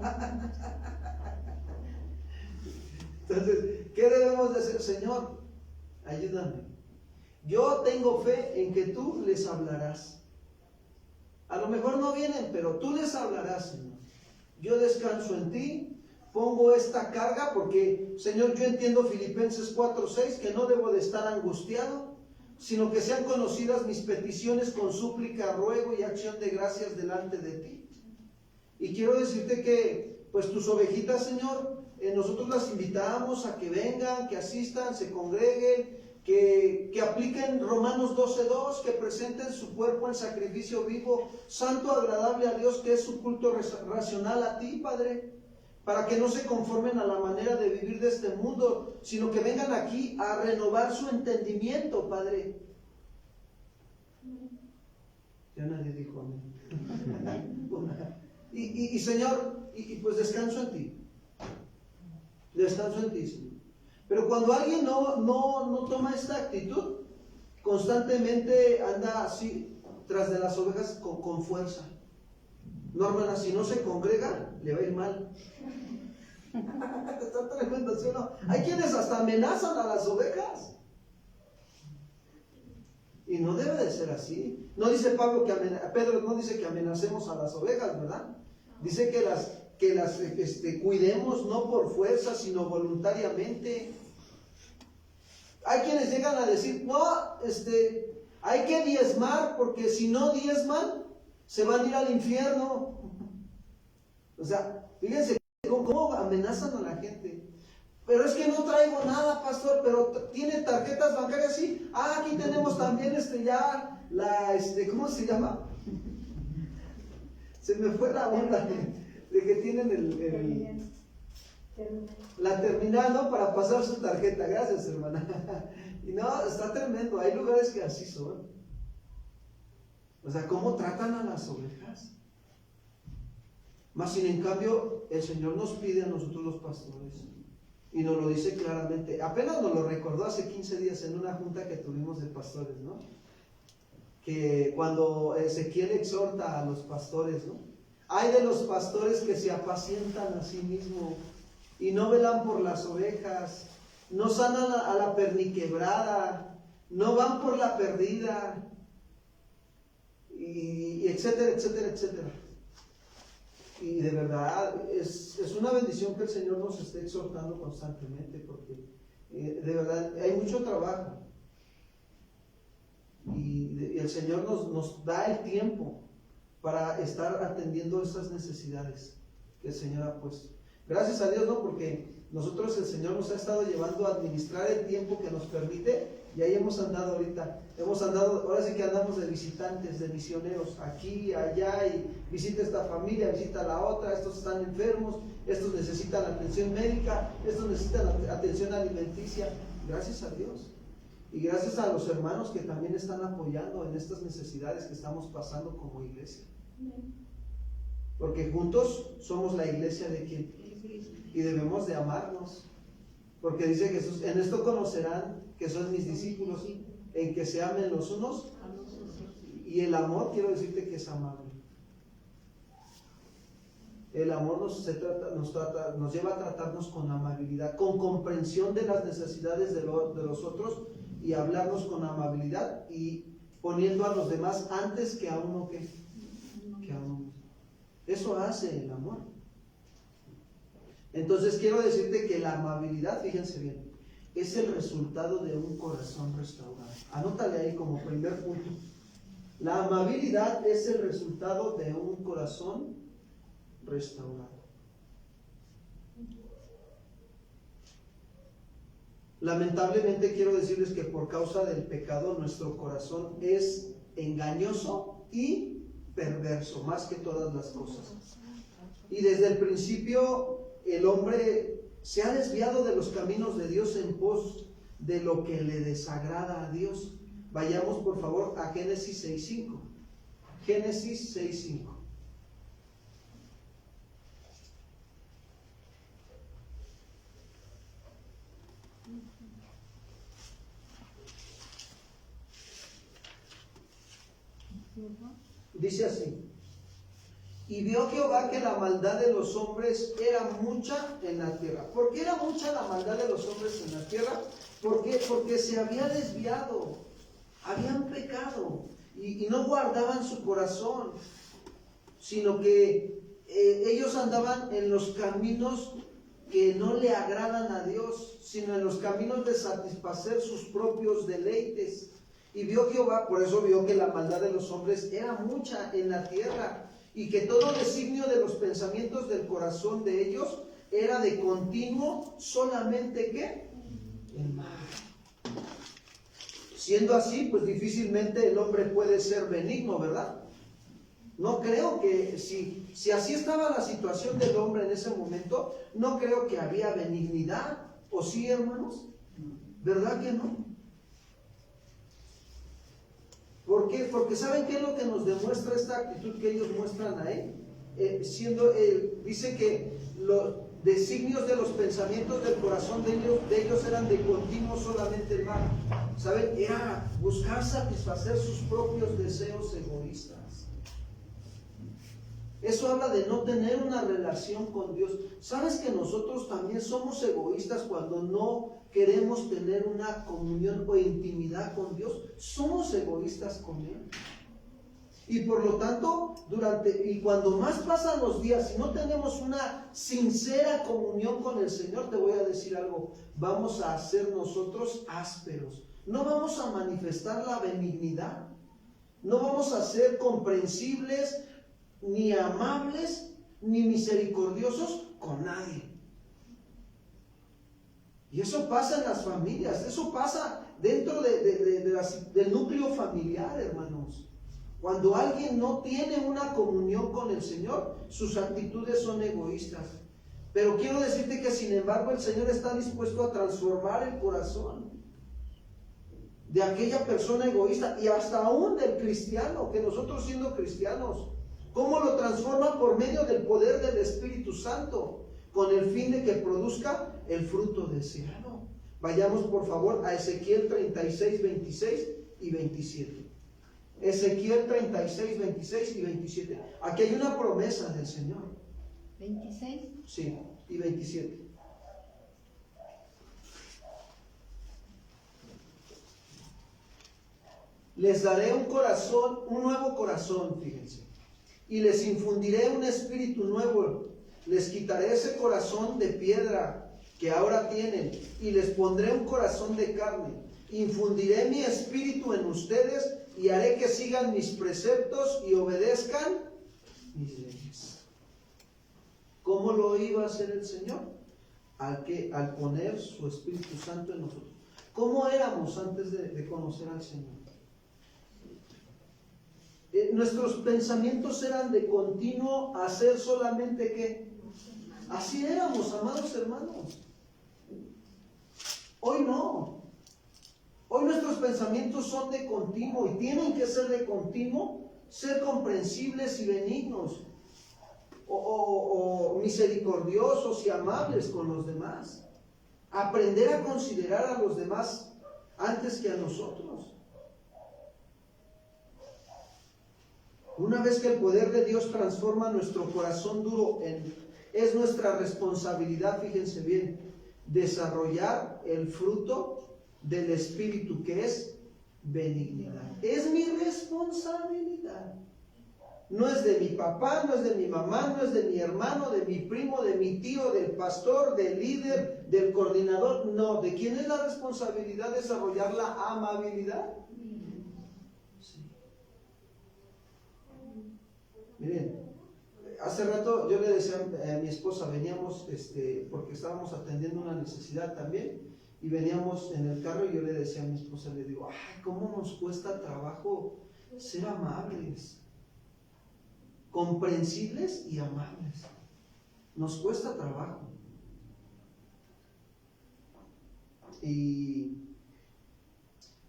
Entonces, ¿qué debemos de hacer? Señor, ayúdame. Yo tengo fe en que tú les hablarás. A lo mejor no vienen, pero tú les hablarás, Señor. Yo descanso en ti, pongo esta carga porque, Señor, yo entiendo Filipenses 4:6, que no debo de estar angustiado, sino que sean conocidas mis peticiones con súplica, ruego y acción de gracias delante de ti. Y quiero decirte que, pues tus ovejitas, Señor, nosotros las invitamos a que vengan, que asistan, se congreguen, que apliquen Romanos 12:2, que presenten su cuerpo en sacrificio vivo, santo, agradable a Dios, que es su culto racional a ti, Padre, para que no se conformen a la manera de vivir de este mundo, sino que vengan aquí a renovar su entendimiento, Padre. Ya nadie dijo amén. Y Señor, pues descanso en ti. Descanso en ti, Señor. Pero cuando alguien no toma esta actitud, constantemente anda así tras de las ovejas con fuerza. No, hermana, si no se congrega, le va a ir mal. Está tremendo, ¿sí o no? Hay quienes hasta amenazan a las ovejas. Y no debe de ser así. No dice Pedro no dice que amenacemos a las ovejas, ¿verdad? Dice que las cuidemos no por fuerza, sino voluntariamente. Hay quienes llegan a decir, no, hay que diezmar, porque si no diezman, se van a ir al infierno. O sea, fíjense cómo amenazan a la gente. Pero es que no traigo nada, pastor, pero tiene tarjetas bancarias, sí. Ah, aquí tenemos también ya ¿cómo se llama? Se me fue la onda de que tienen la terminal, ¿no? Para pasar su tarjeta. Gracias, hermana. Y no, está tremendo. Hay lugares que así son. O sea, ¿cómo tratan a las ovejas? Más sin en cambio, el Señor nos pide a nosotros los pastores. Y nos lo dice claramente. Apenas nos lo recordó hace 15 días en una junta que tuvimos de pastores, ¿no? Que cuando Ezequiel exhorta a los pastores, ¿no? Hay de los pastores que se apacientan a sí mismos y no velan por las ovejas, no sanan a la perniquebrada, no van por la perdida, y etcétera, etcétera, etcétera. Y de verdad es una bendición que el Señor nos esté exhortando constantemente, porque de verdad hay mucho trabajo y el Señor nos da el tiempo para estar atendiendo esas necesidades que el Señor ha puesto. Gracias a Dios, ¿no? Porque nosotros, el Señor nos ha estado llevando a administrar el tiempo que nos permite, y ahí hemos andado ahorita. Ahora sí que andamos de visitantes, de misioneros, aquí, allá, y visita esta familia, visita la otra, estos están enfermos, estos necesitan atención médica, estos necesitan atención alimenticia. Gracias a Dios. Y gracias a los hermanos que también están apoyando en estas necesidades que estamos pasando como iglesia. Porque juntos somos la iglesia de quién. Y debemos de amarnos. Porque dice Jesús, en esto conocerán que son mis discípulos, en que se amen los unos. Y el amor, quiero decirte que es amable. El amor nos lleva a tratarnos con amabilidad, con comprensión de las necesidades de los otros, y hablarnos con amabilidad y poniendo a los demás antes que a uno que a uno mismo. Eso hace el amor. Entonces quiero decirte que la amabilidad, fíjense bien, es el resultado de un corazón restaurado. Anótale ahí como primer punto. La amabilidad es el resultado de un corazón restaurado. Lamentablemente quiero decirles que por causa del pecado nuestro corazón es engañoso y perverso, más que todas las cosas. Y desde el principio el hombre se ha desviado de los caminos de Dios en pos de lo que le desagrada a Dios. Vayamos por favor a Génesis 6:5. Génesis 6:5. Dice así: y vio Jehová que la maldad de los hombres era mucha en la tierra. ¿Por qué era mucha la maldad de los hombres en la tierra? ¿Por qué? Porque se había desviado, habían pecado y no guardaban su corazón, sino que ellos andaban en los caminos que no le agradan a Dios, sino en los caminos de satisfacer sus propios deleites. Y vio Jehová, por eso vio que la maldad de los hombres era mucha en la tierra, y que todo designio de los pensamientos del corazón de ellos era de continuo solamente ¿qué? El mal. Siendo así, pues difícilmente el hombre puede ser benigno, ¿verdad? No creo que, si así estaba la situación del hombre en ese momento, no creo que había benignidad. ¿O sí, hermanos? ¿Verdad que no? ¿Por qué? Porque ¿saben qué es lo que nos demuestra esta actitud que ellos muestran ahí? Dice que los designios de los pensamientos del corazón de ellos eran de continuo solamente el mal. ¿Saben? Era buscar satisfacer sus propios deseos egoístas. Eso habla de no tener una relación con Dios. ¿Sabes que nosotros también somos egoístas cuando no queremos tener una comunión o intimidad con Dios? Somos egoístas con Él. Y por lo tanto, cuando más pasan los días, si no tenemos una sincera comunión con el Señor, te voy a decir algo, vamos a ser nosotros ásperos. No vamos a manifestar la benignidad. No vamos a ser comprensibles, ni amables, ni misericordiosos con nadie. Y eso pasa en las familias, eso pasa dentro del núcleo familiar, hermanos. Cuando alguien no tiene una comunión con el Señor, sus actitudes son egoístas. Pero quiero decirte que sin embargo el Señor está dispuesto a transformar el corazón de aquella persona egoísta y hasta aún del cristiano, que nosotros siendo cristianos, ¿cómo lo transforma? Por medio del poder del Espíritu Santo, con el fin de que produzca el fruto deseado. Vayamos por favor a Ezequiel 36, 26 y 27. Ezequiel 36, 26 y 27. Aquí hay una promesa del Señor. ¿26? Sí, y 27. Les daré un nuevo corazón, fíjense. Y les infundiré un espíritu nuevo. Les quitaré ese corazón de piedra que ahora tienen y les pondré un corazón de carne. Infundiré mi espíritu en ustedes y haré que sigan mis preceptos y obedezcan mis leyes. ¿Cómo lo iba a hacer el Señor? Al poner su Espíritu Santo en nosotros. ¿Cómo éramos antes de conocer al Señor? Nuestros pensamientos eran de continuo hacer solamente ¿qué? Así éramos, amados hermanos. Hoy no. Hoy nuestros pensamientos son de continuo y tienen que ser de continuo, ser comprensibles y benignos o misericordiosos y amables con los demás. Aprender a considerar a los demás antes que a nosotros. Una vez que el poder de Dios transforma nuestro corazón duro, es nuestra responsabilidad, fíjense bien, desarrollar el fruto del Espíritu, que es benignidad. Es mi responsabilidad. No es de mi papá, no es de mi mamá, no es de mi hermano, de mi primo, de mi tío, del pastor, del líder, del coordinador. No, ¿de quién es la responsabilidad de desarrollar la amabilidad? Sí. Miren, hace rato yo le decía a mi esposa, veníamos, porque estábamos atendiendo una necesidad también, y veníamos en el carro y yo le decía a mi esposa, le digo, ay, cómo nos cuesta trabajo ser amables, comprensibles y amables. Nos cuesta trabajo. Y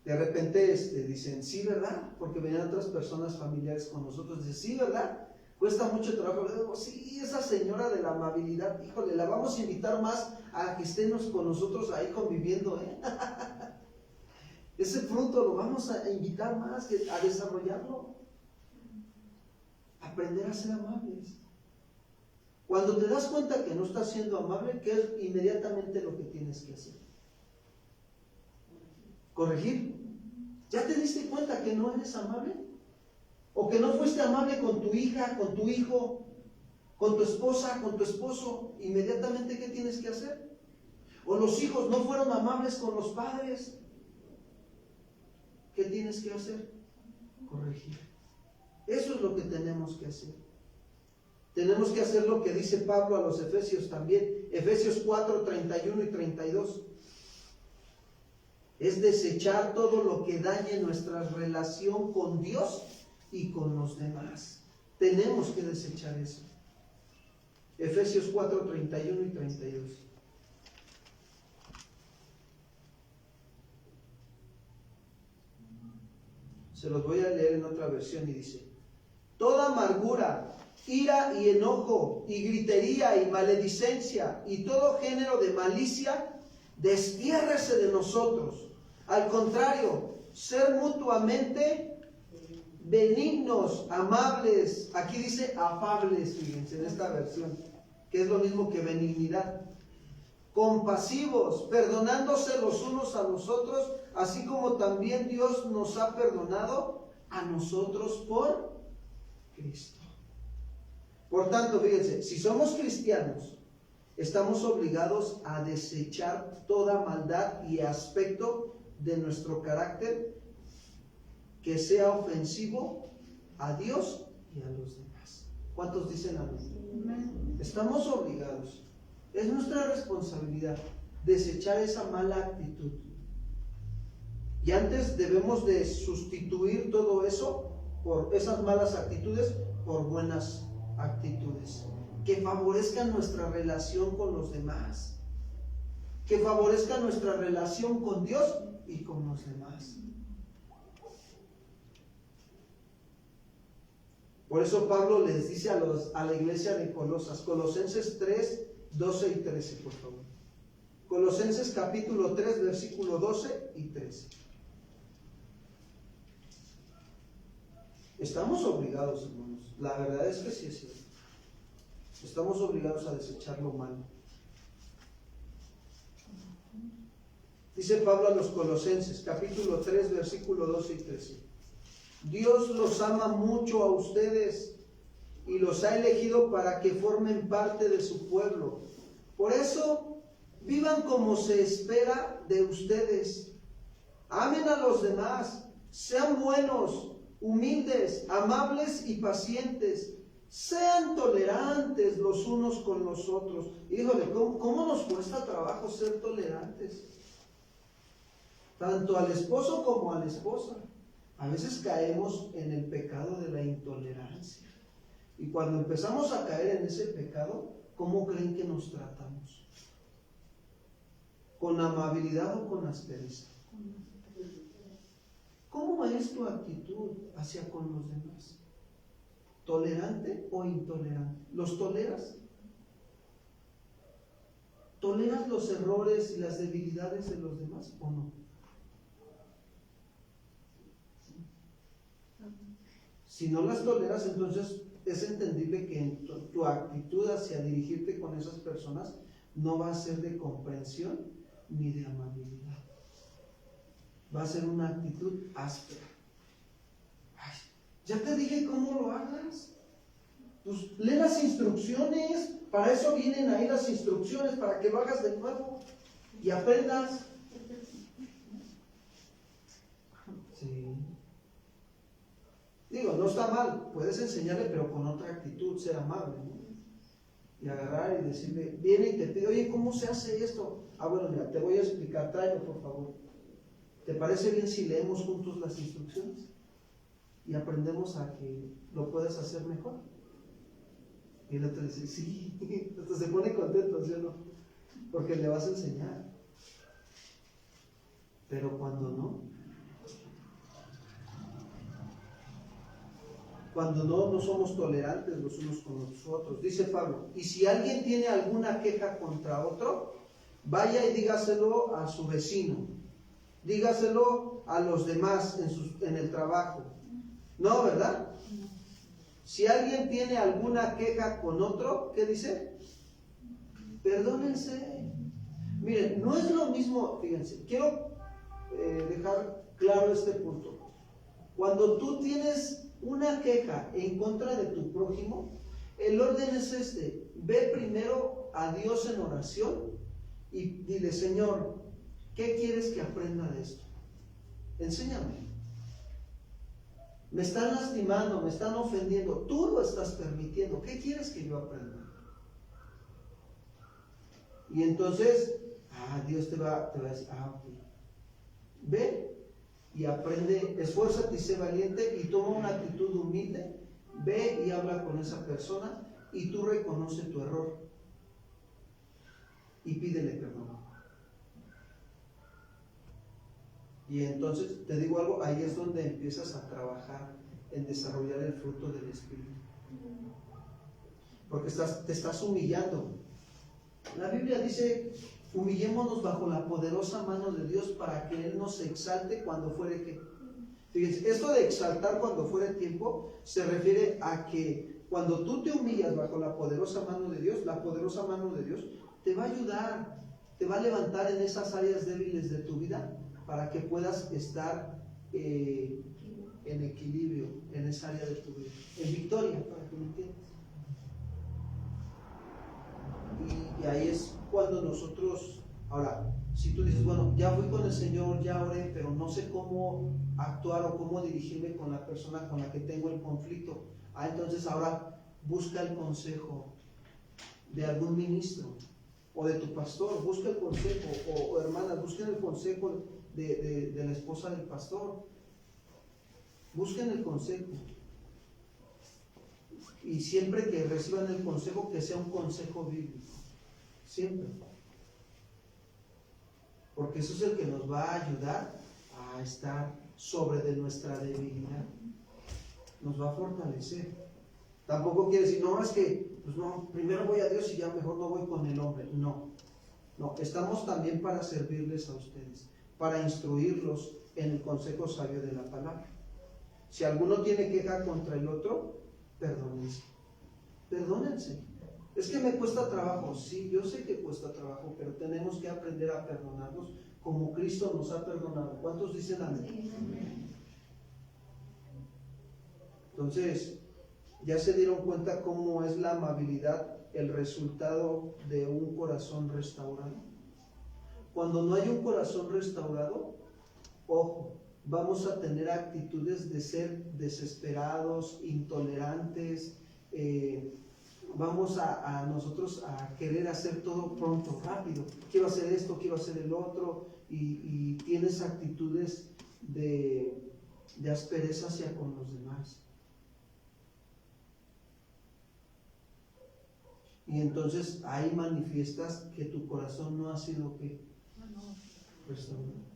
de repente dicen, sí, ¿verdad? Porque venían otras personas familiares con nosotros, dicen, sí, ¿verdad? Cuesta mucho trabajo. Le digo, sí, esa señora de la amabilidad, híjole, la vamos a invitar más a que estemos con nosotros ahí conviviendo, ¿eh? Ese fruto lo vamos a invitar más a desarrollarlo. Aprender a ser amables. Cuando te das cuenta que no estás siendo amable, ¿qué es inmediatamente lo que tienes que hacer? Corregir. ¿Ya te diste cuenta que no eres amable? ¿O que no fuiste amable con tu hija, con tu hijo, con tu esposa, con tu esposo? Inmediatamente, ¿qué tienes que hacer? ¿O los hijos no fueron amables con los padres? ¿Qué tienes que hacer? Corregir. Eso es lo que tenemos que hacer. Tenemos que hacer lo que dice Pablo a los Efesios también. Efesios 4, 31 y 32. Es desechar todo lo que dañe nuestra relación con Dios y con los demás. Tenemos que desechar eso. Efesios 4, 31 y 32. Se los voy a leer en otra versión y dice: toda amargura, ira y enojo, y gritería y maledicencia, y todo género de malicia, destiérrese de nosotros. Al contrario, ser mutuamente benignos, amables. Aquí dice afables, fíjense, en esta versión, que es lo mismo que benignidad. Compasivos, perdonándose los unos a los otros, así como también Dios nos ha perdonado a nosotros por Cristo. Por tanto, fíjense, si somos cristianos, estamos obligados a desechar toda maldad y aspecto de nuestro carácter que sea ofensivo a Dios y a los demás. ¿Cuántos dicen amén? Estamos obligados. Es nuestra responsabilidad desechar esa mala actitud. Y antes debemos de sustituir todo eso, por esas malas actitudes, por buenas actitudes que favorezcan nuestra relación con los demás, que favorezcan nuestra relación con Dios y con los demás. Por eso Pablo les dice a la iglesia de Colosas, Colosenses 3, 12 y 13, por favor. Colosenses capítulo 3, versículo 12 y 13. Estamos obligados, hermanos. La verdad es que sí es cierto. Estamos obligados a desechar lo malo. Dice Pablo a los Colosenses, capítulo 3, versículo 12 y 13. Dios los ama mucho a ustedes y los ha elegido para que formen parte de su pueblo. Por eso, vivan como se espera de ustedes. Amen a los demás, sean buenos, humildes, amables y pacientes. Sean tolerantes los unos con los otros. Híjole, ¿cómo nos cuesta trabajo ser tolerantes? Tanto al esposo como a la esposa. A veces caemos en el pecado de la intolerancia. Y cuando empezamos a caer en ese pecado, ¿cómo creen que nos tratamos? ¿Con amabilidad o con aspereza? ¿Cómo es tu actitud hacia con los demás? ¿Tolerante o intolerante? ¿Los toleras? ¿Toleras los errores y las debilidades de los demás o no? Si no las toleras, entonces es entendible que tu actitud hacia dirigirte con esas personas no va a ser de comprensión ni de amabilidad. Va a ser una actitud áspera. Ay, ya te dije cómo lo hagas. Pues lee las instrucciones. Para eso vienen ahí las instrucciones, para que lo hagas de nuevo y aprendas. Sí. Digo, no está mal, puedes enseñarle, pero con otra actitud, ser amable, ¿no? Y agarrar y decirle, viene y te pide, oye, ¿cómo se hace esto? Ah, bueno, mira, te voy a explicar, tráelo por favor. ¿Te parece bien si leemos juntos las instrucciones? Y aprendemos a que lo puedas hacer mejor. Y el otro dice, sí, hasta se pone contento, ¿sí o no? Porque le vas a enseñar. Pero cuando no, no somos tolerantes los unos con los otros. Dice Pablo, y si alguien tiene alguna queja contra otro, vaya y dígaselo a su vecino, dígaselo a los demás en el trabajo. ¿No, verdad? Si alguien tiene alguna queja con otro, ¿qué dice? Perdónense. Miren, no es lo mismo, fíjense, quiero dejar claro este punto. Cuando tú tienes una queja en contra de tu prójimo, el orden es este: ve primero a Dios en oración y dile, Señor, ¿qué quieres que aprenda de esto? Enséñame. Me están lastimando, me están ofendiendo. Tú lo estás permitiendo. ¿Qué quieres que yo aprenda? Y entonces, Dios te va a decir, ok. Ve y aprende, esfuérzate y sé valiente y toma una actitud humilde. Ve y habla con esa persona y tú reconoce tu error y pídele perdón. Y entonces, te digo algo, ahí es donde empiezas a trabajar en desarrollar el fruto del Espíritu. Porque te estás humillando. La Biblia dice, humillémonos bajo la poderosa mano de Dios para que Él nos exalte cuando fuere que. Fíjense, esto de exaltar cuando fuere tiempo se refiere a que cuando tú te humillas bajo la poderosa mano de Dios, la poderosa mano de Dios te va a ayudar, te va a levantar en esas áreas débiles de tu vida para que puedas estar en equilibrio en esa área de tu vida, en victoria, para que me entiendas. Y ahí es cuando nosotros, ahora, si tú dices, bueno, ya fui con el Señor, ya oré, pero no sé cómo actuar o cómo dirigirme con la persona con la que tengo el conflicto, entonces ahora busca el consejo de algún ministro o de tu pastor, busca el consejo, o hermanas, busquen el consejo de la esposa del pastor, busquen el consejo. Y siempre que reciban el consejo, que sea un consejo bíblico. Siempre. Porque eso es el que nos va a ayudar a estar sobre de nuestra debilidad. Nos va a fortalecer. Tampoco quiere decir, no, es que, pues no, primero voy a Dios y ya mejor no voy con el hombre. No. No, estamos también para servirles a ustedes, para instruirlos en el consejo sabio de la palabra. Si alguno tiene queja contra el otro, perdónense. Perdónense. Es que me cuesta trabajo. Sí, yo sé que cuesta trabajo, pero tenemos que aprender a perdonarnos como Cristo nos ha perdonado. ¿Cuántos dicen amén? Entonces, ya se dieron cuenta cómo es la amabilidad el resultado de un corazón restaurado. Cuando no hay un corazón restaurado, ojo, vamos a tener actitudes de ser desesperados, intolerantes, vamos a nosotros a querer hacer todo pronto, rápido. Quiero hacer esto, quiero hacer el otro, y tienes actitudes de aspereza hacia con los demás. Y entonces ahí manifiestas que tu corazón no ha sido ¿qué? Restaurado.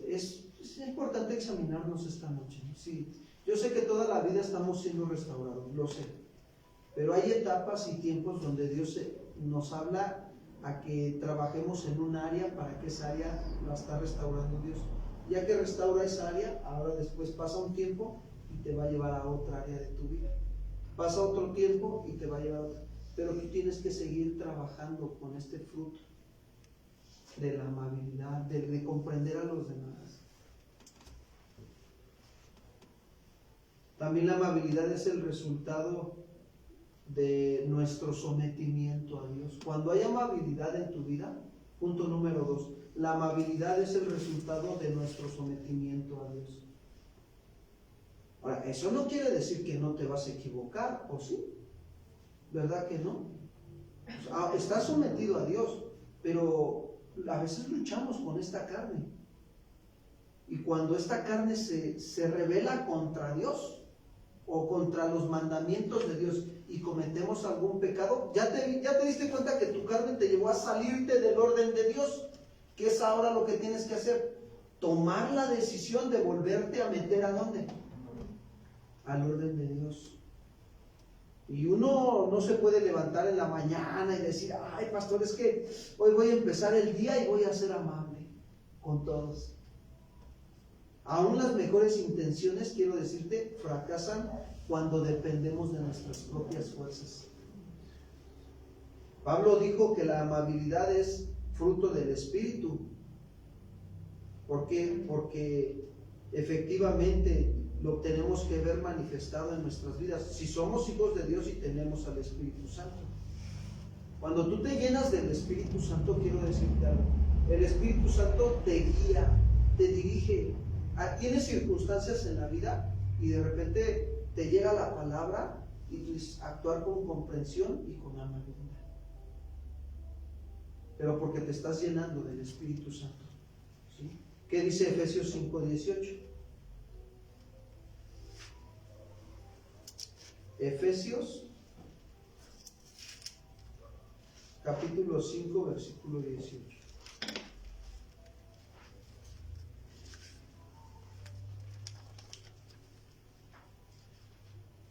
Es importante examinarnos esta noche, ¿no? Sí, yo sé que toda la vida estamos siendo restaurados, lo sé, pero hay etapas y tiempos donde Dios nos habla a que trabajemos en un área para que esa área la está restaurando Dios. Ya que restaura esa área, ahora después pasa un tiempo y te va a llevar a otra área de tu vida. Pasa otro tiempo y te va a llevar a otra. Pero tú tienes que seguir trabajando con este fruto de la amabilidad, de comprender a los demás. También la amabilidad es el resultado de nuestro sometimiento a Dios. Cuando hay amabilidad en tu vida, punto número 2, la amabilidad es el resultado de nuestro sometimiento a Dios. Ahora, eso no quiere decir que no te vas a equivocar, ¿o sí? ¿Verdad que no? O sea, estás sometido a Dios, pero a veces luchamos con esta carne. Y cuando esta carne se rebela contra Dios o contra los mandamientos de Dios y cometemos algún pecado, ya te diste cuenta que tu carne te llevó a salirte del orden de Dios. ¿Qué es ahora lo que tienes que hacer? Tomar la decisión de volverte a meter ¿a dónde? Al orden de Dios. Y uno no se puede levantar en la mañana y decir, ay pastor, es que hoy voy a empezar el día y voy a ser amable con todos. Aún las mejores intenciones, quiero decirte, fracasan cuando dependemos de nuestras propias fuerzas. Pablo dijo que la amabilidad es fruto del Espíritu. ¿Por qué? Porque efectivamente lo tenemos que ver manifestado en nuestras vidas. Si somos hijos de Dios y tenemos al Espíritu Santo. Cuando tú te llenas del Espíritu Santo, quiero decirte algo. El Espíritu Santo te guía te dirige. Tienes circunstancias en la vida y de repente te llega la palabra y tú dices, actuar con comprensión y con amabilidad. Pero porque te estás llenando del Espíritu Santo. ¿Sí? ¿Qué dice Efesios 5:18? Efesios capítulo 5, versículo 18.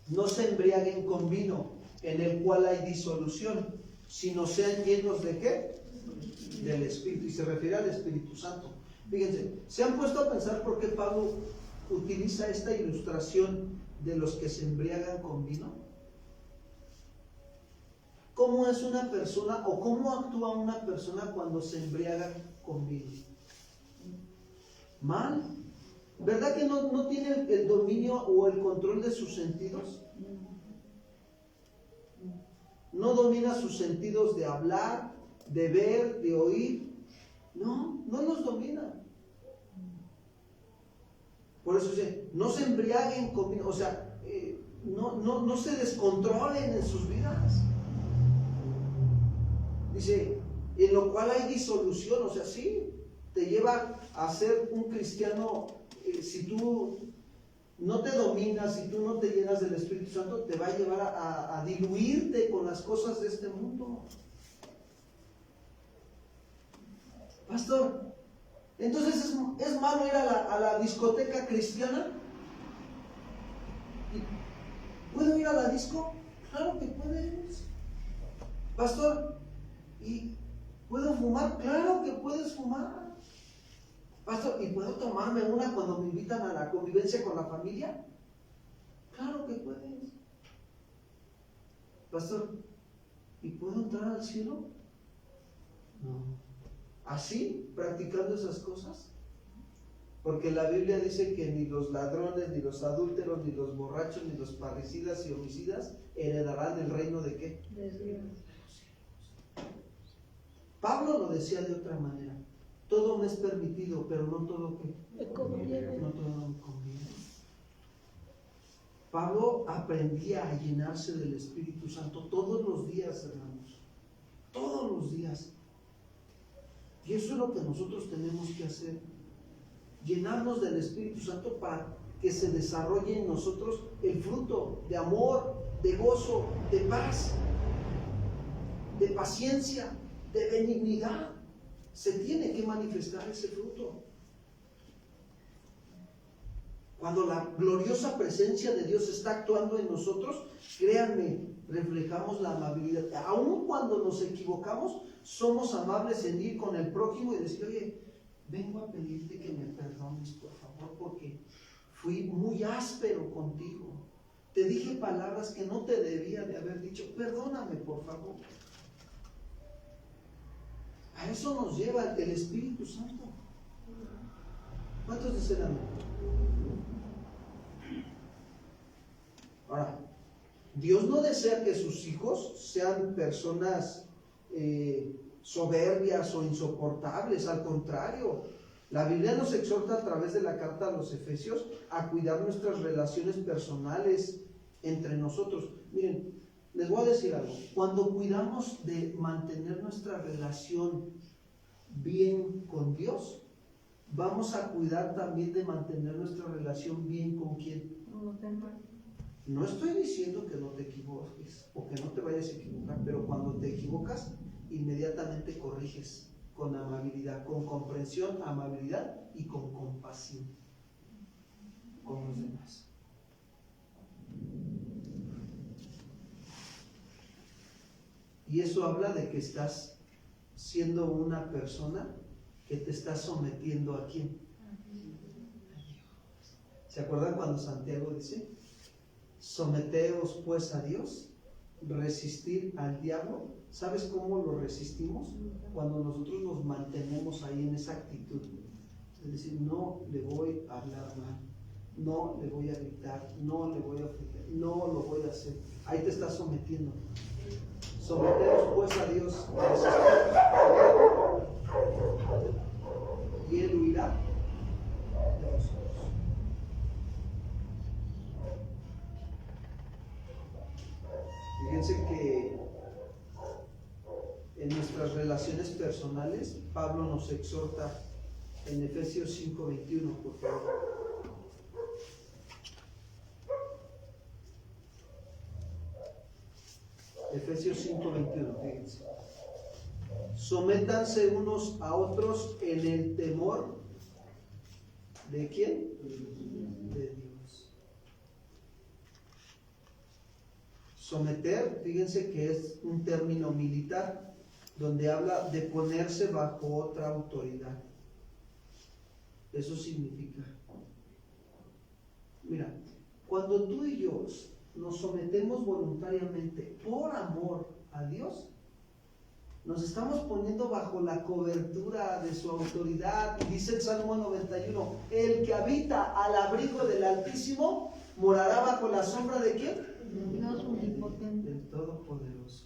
No se embriaguen con vino, en el cual hay disolución, sino sean llenos de ¿qué? Del Espíritu. Y se refiere al Espíritu Santo. Fíjense, ¿se han puesto a pensar por qué Pablo utiliza esta ilustración de los que se embriagan con vino? ¿Cómo es una persona o cómo actúa una persona cuando se embriaga con vino? Mal. ¿Verdad que no tiene el dominio o el control de sus sentidos? No domina sus sentidos de hablar, de ver, de oír. No los domina. Por eso dice, no se embriaguen con vino, o sea, no se descontrolen en sus vidas. Dice, en lo cual hay disolución, o sea, sí, te lleva a ser un cristiano. Si tú no te dominas, si tú no te llenas del Espíritu Santo, te va a llevar a diluirte con las cosas de este mundo. Pastor, entonces es malo ir a la discoteca cristiana. ¿Puedo ir a la disco? Claro que puedes. Pastor, ¿y puedo fumar? Claro que puedes fumar. Pastor, ¿y puedo tomarme una cuando me invitan a la convivencia con la familia? Claro que puedes. Pastor, ¿y puedo entrar al cielo? No. ¿Así? ¿Practicando esas cosas? Porque la Biblia dice que ni los ladrones, ni los adúlteros, ni los borrachos, ni los parricidas y homicidas heredarán el reino ¿de qué? De Dios. Pablo lo decía de otra manera. Todo me es permitido, pero no todo ¿qué? Me conviene. No todo me conviene. Pablo aprendía a llenarse del Espíritu Santo todos los días, hermanos. Todos los días. Y eso es lo que nosotros tenemos que hacer. Llenarnos del Espíritu Santo para que se desarrolle en nosotros el fruto de amor, de gozo, de paz, de paciencia, de benignidad. Se tiene que manifestar ese fruto. Cuando la gloriosa presencia de Dios está actuando en nosotros, créanme, reflejamos la amabilidad. Aun cuando nos equivocamos, somos amables en ir con el prójimo y decir, oye, vengo a pedirte que me perdones, por favor, porque fui muy áspero contigo. Te dije palabras que no te debía de haber dicho. Perdóname, por favor. A eso nos lleva el Espíritu Santo. ¿Cuántos dicen amén? Ahora, Dios no desea que sus hijos sean personas soberbias o insoportables. Al contrario, la Biblia nos exhorta a través de la carta a los Efesios a cuidar nuestras relaciones personales entre nosotros. Miren, les voy a decir algo. Cuando cuidamos de mantener nuestra relación bien con Dios, vamos a cuidar también de mantener nuestra relación bien con ¿quién? No estoy diciendo que no te equivoques o que no te vayas a equivocar, pero cuando te equivocas, inmediatamente corriges con amabilidad, con comprensión, amabilidad y con compasión con los demás. Y eso habla de que estás siendo una persona que te está sometiendo ¿a quién? ¿Se acuerdan cuando Santiago dice? Someteos pues a Dios, resistir al diablo. ¿Sabes cómo lo resistimos? Cuando nosotros nos mantenemos ahí en esa actitud. Es decir, no le voy a hablar mal, no le voy a gritar, no le voy a ofender, no lo voy a hacer. Ahí te estás sometiendo. Someteos pues a Dios, resistir, y Él huirá declaraciones personales, Pablo nos exhorta en Efesios 5:21, por favor. Efesios 5:21, fíjense. Sométanse unos a otros en el temor ¿de quién? De Dios. Someter, fíjense que es un término militar donde habla de ponerse bajo otra autoridad. Eso significa, mira, cuando tú y yo nos sometemos voluntariamente por amor a Dios, nos estamos poniendo bajo la cobertura de su autoridad. Y dice el Salmo 91, el que habita al abrigo del Altísimo morará bajo la sombra ¿de quién? Dios omnipotente. Del Todopoderoso.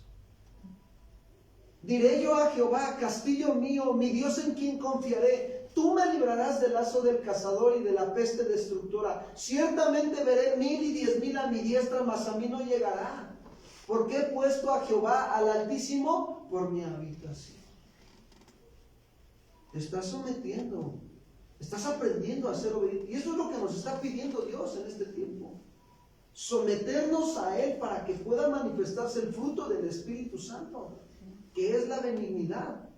Diré yo a Jehová, castillo mío, mi Dios en quien confiaré. Tú me librarás del lazo del cazador y de la peste destructora. Ciertamente veré 1000 y 10,000 a mi diestra, mas a mí no llegará. Porque he puesto a Jehová al Altísimo por mi habitación. Te estás sometiendo, estás aprendiendo a ser obediente. Y eso es lo que nos está pidiendo Dios en este tiempo. Someternos a Él para que pueda manifestarse el fruto del Espíritu Santo, que es la benignidad.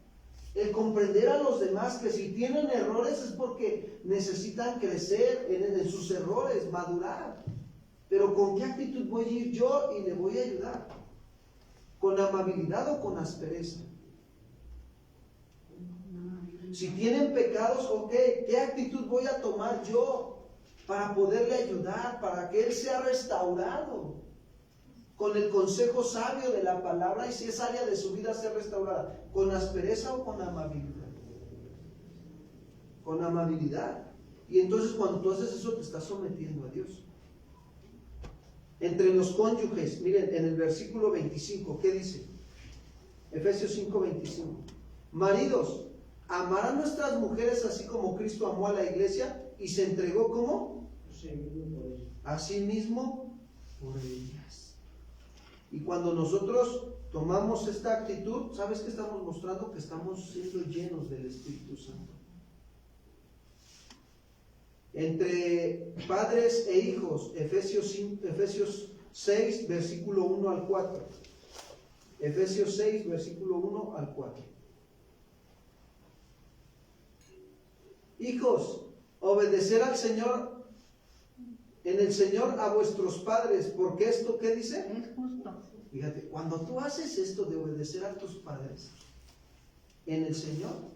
El comprender a los demás que si tienen errores es porque necesitan crecer en sus errores, madurar. Pero ¿con qué actitud voy a ir yo y le voy a ayudar? ¿Con amabilidad o con aspereza? Si tienen pecados, ok, ¿qué actitud voy a tomar yo para poderle ayudar, para que él sea restaurado? Con el consejo sabio de la palabra, y si es área de su vida sea restaurada, ¿con aspereza o con amabilidad? Con amabilidad. Y entonces cuando tú haces eso te estás sometiendo a Dios. Entre los cónyuges, miren, en el versículo 25, ¿qué dice? Efesios 5:25. Maridos, amar a nuestras mujeres así como Cristo amó a la iglesia y se entregó ¿cómo? A sí mismo por ellas. Y cuando nosotros tomamos esta actitud, ¿sabes qué estamos mostrando? Que estamos siendo llenos del Espíritu Santo. Entre padres e hijos, Efesios 6, versículo 1 al 4. Efesios 6, versículo 1 al 4. Hijos, obedecer al Señor, en el Señor a vuestros padres, porque esto, ¿qué dice? Es justo. Fíjate, cuando tú haces esto de obedecer a tus padres, en el Señor,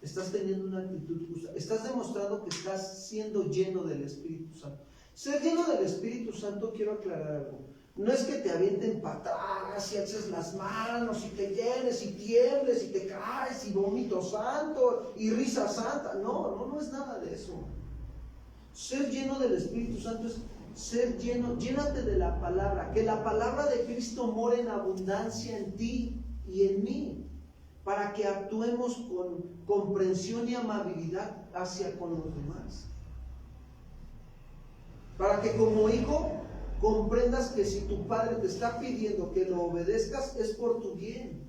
estás teniendo una actitud justa, estás demostrando que estás siendo lleno del Espíritu Santo. Ser lleno del Espíritu Santo, quiero aclarar algo, no es que te avienten para atrás y alces las manos y te llenes y tiembles y te caes y vómito santo y risa santa. No es nada de eso. Ser lleno del Espíritu Santo es ser lleno, llénate de la palabra, que la palabra de Cristo more en abundancia en ti y en mí, para que actuemos con comprensión y amabilidad hacia con los demás. Para que como hijo comprendas que si tu padre te está pidiendo que lo obedezcas es por tu bien.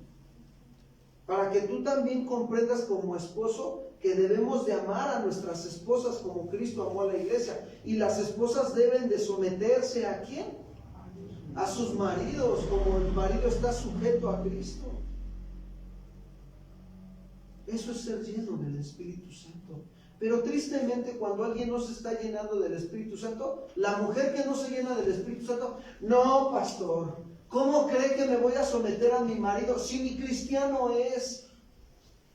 Para que tú también comprendas como esposo que debemos de amar a nuestras esposas como Cristo amó a la iglesia. Y las esposas deben de someterse ¿a quién? A sus maridos, como el marido está sujeto a Cristo. Eso es ser lleno del Espíritu Santo. Pero tristemente cuando alguien no se está llenando del Espíritu Santo, la mujer que no se llena del Espíritu Santo, no, pastor, ¿cómo cree que me voy a someter a mi marido si ni cristiano es?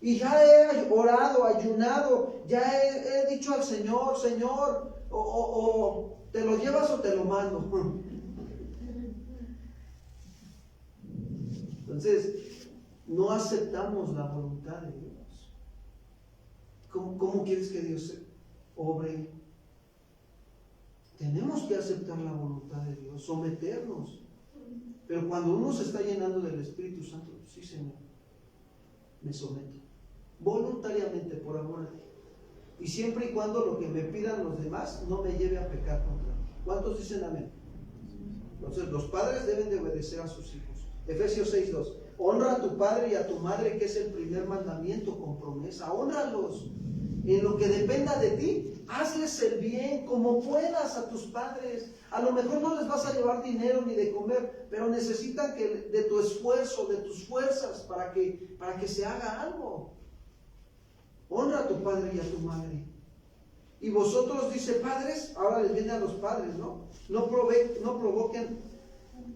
Y ya he orado, ayunado, ya he dicho al Señor, Señor, o te lo llevas o te lo mando. Entonces, no aceptamos la voluntad de Dios. ¿Cómo quieres que Dios obre? Tenemos que aceptar la voluntad de Dios, someternos. Pero cuando uno se está llenando del Espíritu Santo, sí, Señor, me someto. Voluntariamente, por amor a ti. Y siempre y cuando lo que me pidan los demás no me lleve a pecar contra mí. ¿Cuántos dicen amén? Entonces, los padres deben de obedecer a sus hijos. Efesios 6:2. Honra a tu padre y a tu madre, que es el primer mandamiento con promesa. Hónralos. En lo que dependa de ti, hazles el bien como puedas a tus padres. A lo mejor no les vas a llevar dinero ni de comer, pero necesitan que de tu esfuerzo, de tus fuerzas, para que se haga algo. Honra a tu padre y a tu madre. Y vosotros, dice, padres, ahora les viene a los padres, ¿no? No provoquen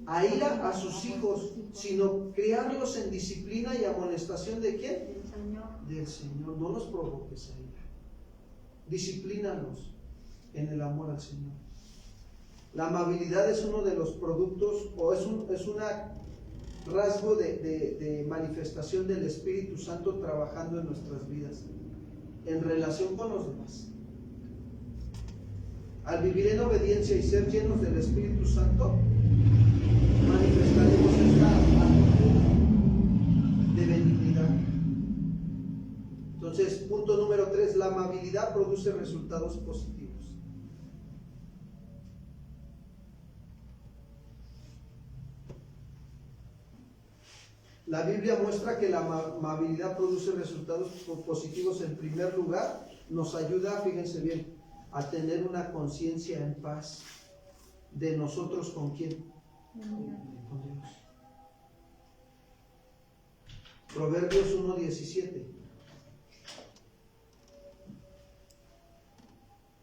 a ira a sus hijos, sino criarlos en disciplina y amonestación ¿de quién? Del Señor. Del Señor. No los provoques a ira. Disciplínalos en el amor al Señor. La amabilidad es uno de los productos, o es un rasgo de manifestación del Espíritu Santo trabajando en nuestras vidas, en relación con los demás. Al vivir en obediencia y ser llenos del Espíritu Santo, manifestaremos esta actitud de benignidad. Entonces, punto número 3, la amabilidad produce resultados positivos. La Biblia muestra que la amabilidad produce resultados positivos. En primer lugar, nos ayuda, fíjense bien, a tener una conciencia en paz de nosotros con quién, con Dios. Proverbios 1:17.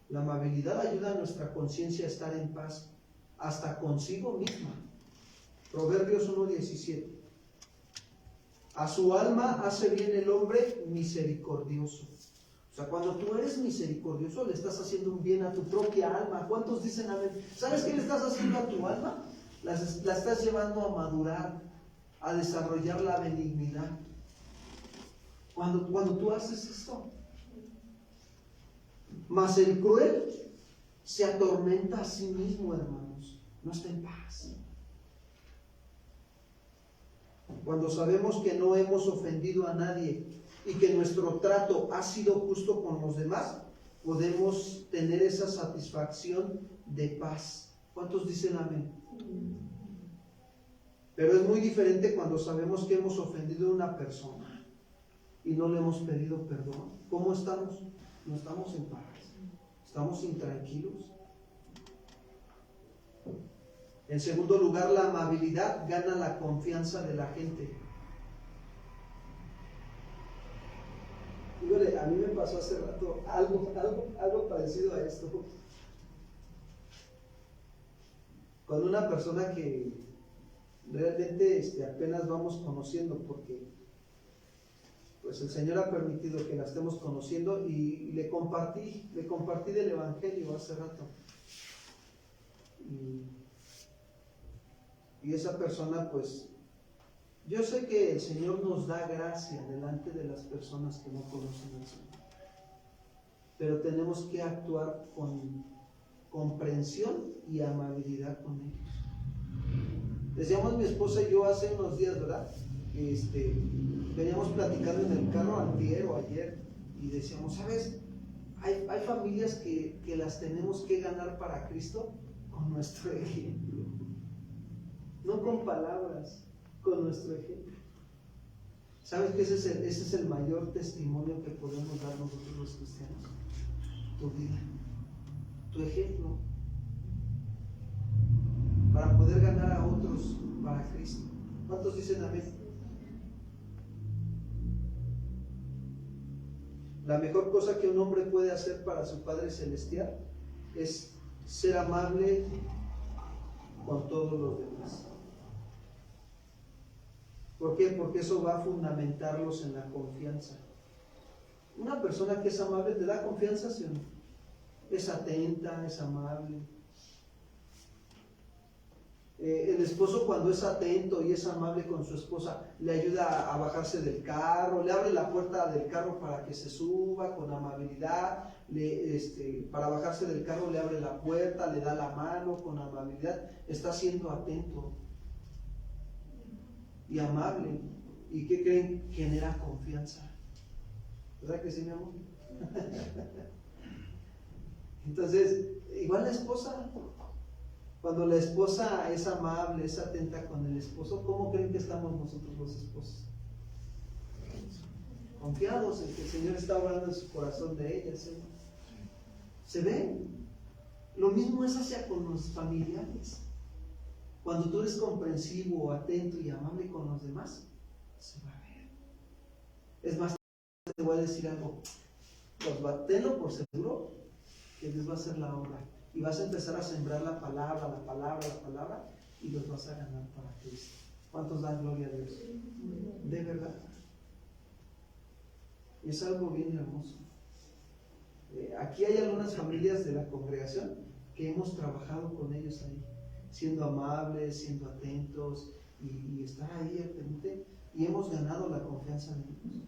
La amabilidad ayuda a nuestra conciencia a estar en paz, hasta consigo misma. Proverbios 1:17. A su alma hace bien el hombre misericordioso. O sea, cuando tú eres misericordioso, le estás haciendo un bien a tu propia alma. ¿Cuántos dicen amén? ¿Sabes qué le estás haciendo a tu alma? La estás llevando a madurar, a desarrollar la benignidad. Cuando tú haces esto. Mas el cruel se atormenta a sí mismo, hermanos. No está en paz. Cuando sabemos que no hemos ofendido a nadie y que nuestro trato ha sido justo con los demás, podemos tener esa satisfacción de paz. ¿Cuántos dicen amén? Pero es muy diferente cuando sabemos que hemos ofendido a una persona y no le hemos pedido perdón. ¿Cómo estamos? No estamos en paz. Estamos intranquilos. En segundo lugar, la amabilidad gana la confianza de la gente. Híjole, a mí me pasó hace rato algo parecido a esto. Con una persona que realmente apenas vamos conociendo, porque pues el Señor ha permitido que la estemos conociendo, y le compartí del Evangelio hace rato. Y esa persona, pues, yo sé que el Señor nos da gracia delante de las personas que no conocen al Señor, pero tenemos que actuar con comprensión y amabilidad con ellos. Decíamos mi esposa y yo hace unos días, ¿verdad? Veníamos platicando en el carro antier o ayer, y decíamos, ¿sabes? Hay familias que las tenemos que ganar para Cristo con nuestro ejemplo. No con palabras, con nuestro ejemplo. ¿Sabes que ese es el mayor testimonio que podemos dar nosotros los cristianos? Tu vida, tu ejemplo, para poder ganar a otros para Cristo. ¿Cuántos dicen amén? La mejor cosa que un hombre puede hacer para su Padre Celestial es ser amable con todos los demás. ¿Por qué? Porque eso va a fundamentarlos en la confianza. Una persona que es amable te da confianza, ¿sí o no? Es atenta, es amable. El esposo, cuando es atento y es amable con su esposa, le ayuda a bajarse del carro, le abre la puerta del carro para que se suba con amabilidad, para bajarse del carro le abre la puerta, le da la mano con amabilidad. Está siendo atento y amable. ¿Y qué creen? Genera confianza. ¿Verdad que sí, mi amor? Entonces, igual la esposa, Cuando la esposa es amable, es atenta con el esposo, ¿cómo creen que estamos nosotros los esposos? Confiados en que el Señor está obrando en su corazón de ella, ¿sí? ¿Se ve? Lo mismo es hacia con los familiares. Cuando tú eres comprensivo, atento y amable con los demás, se va a ver. Es más, te voy a decir algo. Tenlo por seguro que Dios va a hacer la obra. Y vas a empezar a sembrar la palabra, y los vas a ganar para Cristo. ¿Cuántos dan gloria a Dios? De verdad. Y es algo bien hermoso. Aquí hay algunas familias de la congregación que hemos trabajado con ellos ahí, siendo amables, siendo atentos y estar ahí al pendiente, y hemos ganado la confianza de ellos.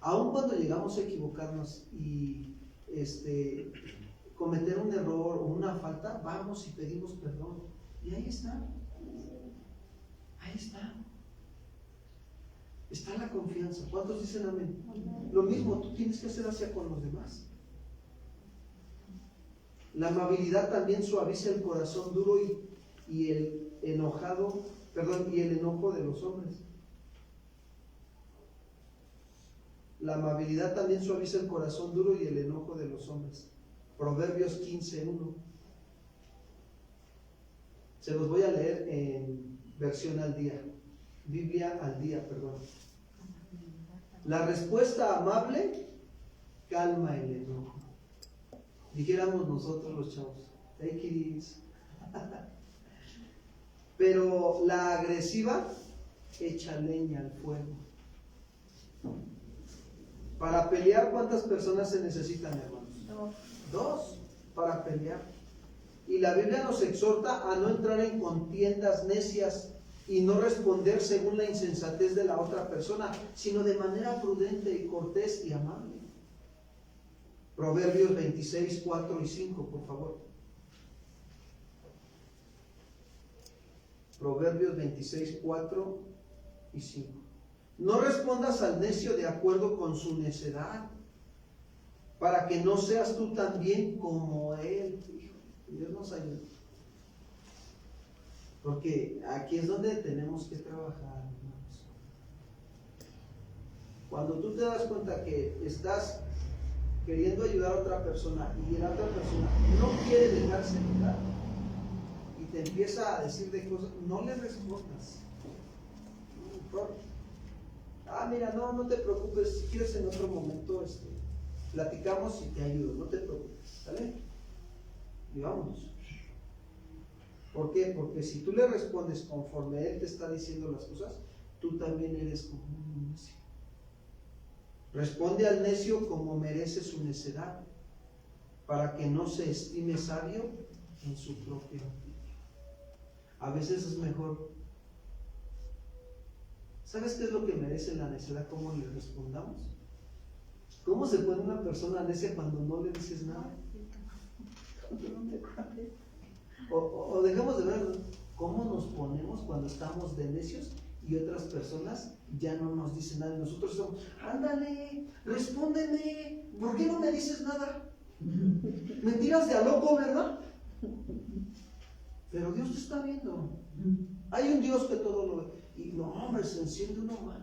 Aun cuando llegamos a equivocarnos y cometer un error o una falta, vamos y pedimos perdón. Y ahí está. Ahí está. Está la confianza. ¿Cuántos dicen amén? Lo mismo tú tienes que hacer hacia con los demás. La amabilidad también suaviza el corazón duro y el enojo de los hombres. La amabilidad también suaviza el corazón duro y el enojo de los hombres. Proverbios 15:1. Se los voy a leer en versión al día. Biblia al día, perdón. La respuesta amable calma el enojo. Dijéramos nosotros los chavos, take it easy. Pero la agresiva echa leña al fuego. Para pelear, ¿cuántas personas se necesitan, hermanos? Dos para pelear. Y la Biblia nos exhorta a no entrar en contiendas necias y no responder según la insensatez de la otra persona, sino de manera prudente y cortés y amable. Proverbios 26, 4 y 5, por favor. Proverbios 26, 4 y 5. No respondas al necio de acuerdo con su necedad, para que no seas tú también como él. Hijo, Dios nos ayude. Porque aquí es donde tenemos que trabajar, hermanos. Cuando tú te das cuenta que estás queriendo ayudar a otra persona y la otra persona no quiere dejarse ayudar y te empieza a decir de cosas, no le respondas. Mira, no te preocupes, si quieres en otro momento platicamos y te ayudo, no te preocupes, ¿sale? Y vámonos. ¿Por qué? Porque si tú le respondes conforme él te está diciendo las cosas, tú también eres como un necio. Responde al necio como merece su necedad, para que no se estime sabio en su propia opinión. A veces es mejor. ¿Sabes qué es lo que merece la necedad? ¿Cómo le respondamos? ¿Cómo se pone una persona necia cuando no le dices nada? O dejemos de ver cómo nos ponemos cuando estamos de necios y otras personas ya no nos dicen nada. Nosotros estamos, ándale, respóndeme, ¿por qué no me dices nada? Me tiras de a loco, ¿verdad? Pero Dios te está viendo. Hay un Dios que todo lo ve. Y no, hombre, se enciende uno más.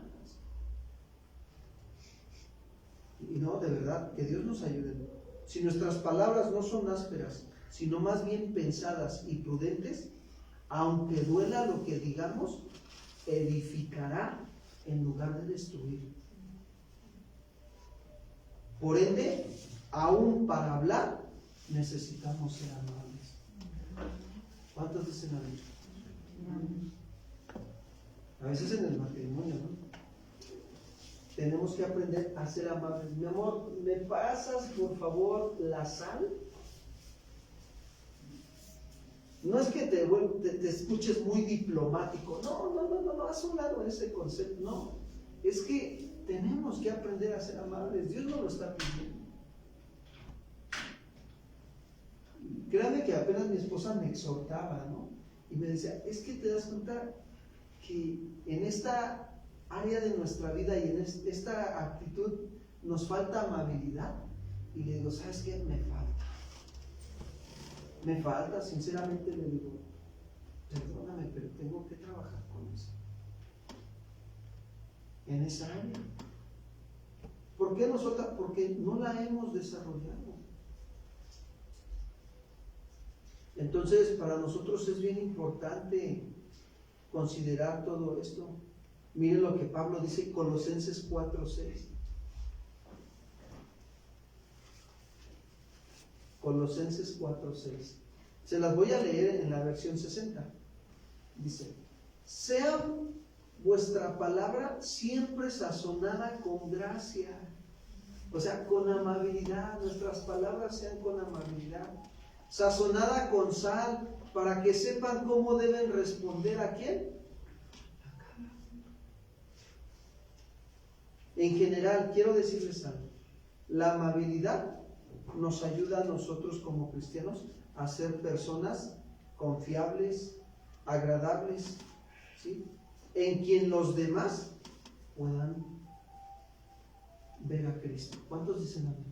Y no, de verdad, que Dios nos ayude. Si nuestras palabras no son ásperas, sino más bien pensadas y prudentes, aunque duela lo que digamos, edificará en lugar de destruir. Por ende, aún para hablar, necesitamos ser amables. ¿Cuántos dicen amén? A veces en el matrimonio, ¿no? Tenemos que aprender a ser amables. Mi amor, ¿me pasas por favor la sal? No es que te escuches muy diplomático. No, haz un lado ese concepto. No, es que tenemos que aprender a ser amables. Dios nos lo está pidiendo. Créanme que apenas mi esposa me exhortaba, ¿no? Y me decía, es que te das cuenta que en esta área de nuestra vida y en esta actitud nos falta amabilidad. Y le digo, ¿sabes qué? Me falta, sinceramente le digo, Perdóname, pero tengo que trabajar con eso. En esa área. ¿Por qué nosotras? Porque no la hemos desarrollado. Entonces, para nosotros es bien importante considerar todo esto. Miren lo que Pablo dice en Colosenses 4:6. Colosenses 4:6. Se las voy a leer en la versión 60. Dice: sea vuestra palabra siempre sazonada con gracia, o sea, con amabilidad. Nuestras palabras sean con amabilidad, sazonada con sal, para que sepan cómo deben responder a quién. En general, quiero decirles algo. La amabilidad nos ayuda a nosotros como cristianos a ser personas confiables, agradables, ¿sí? En quien los demás puedan ver a Cristo. ¿Cuántos dicen amén?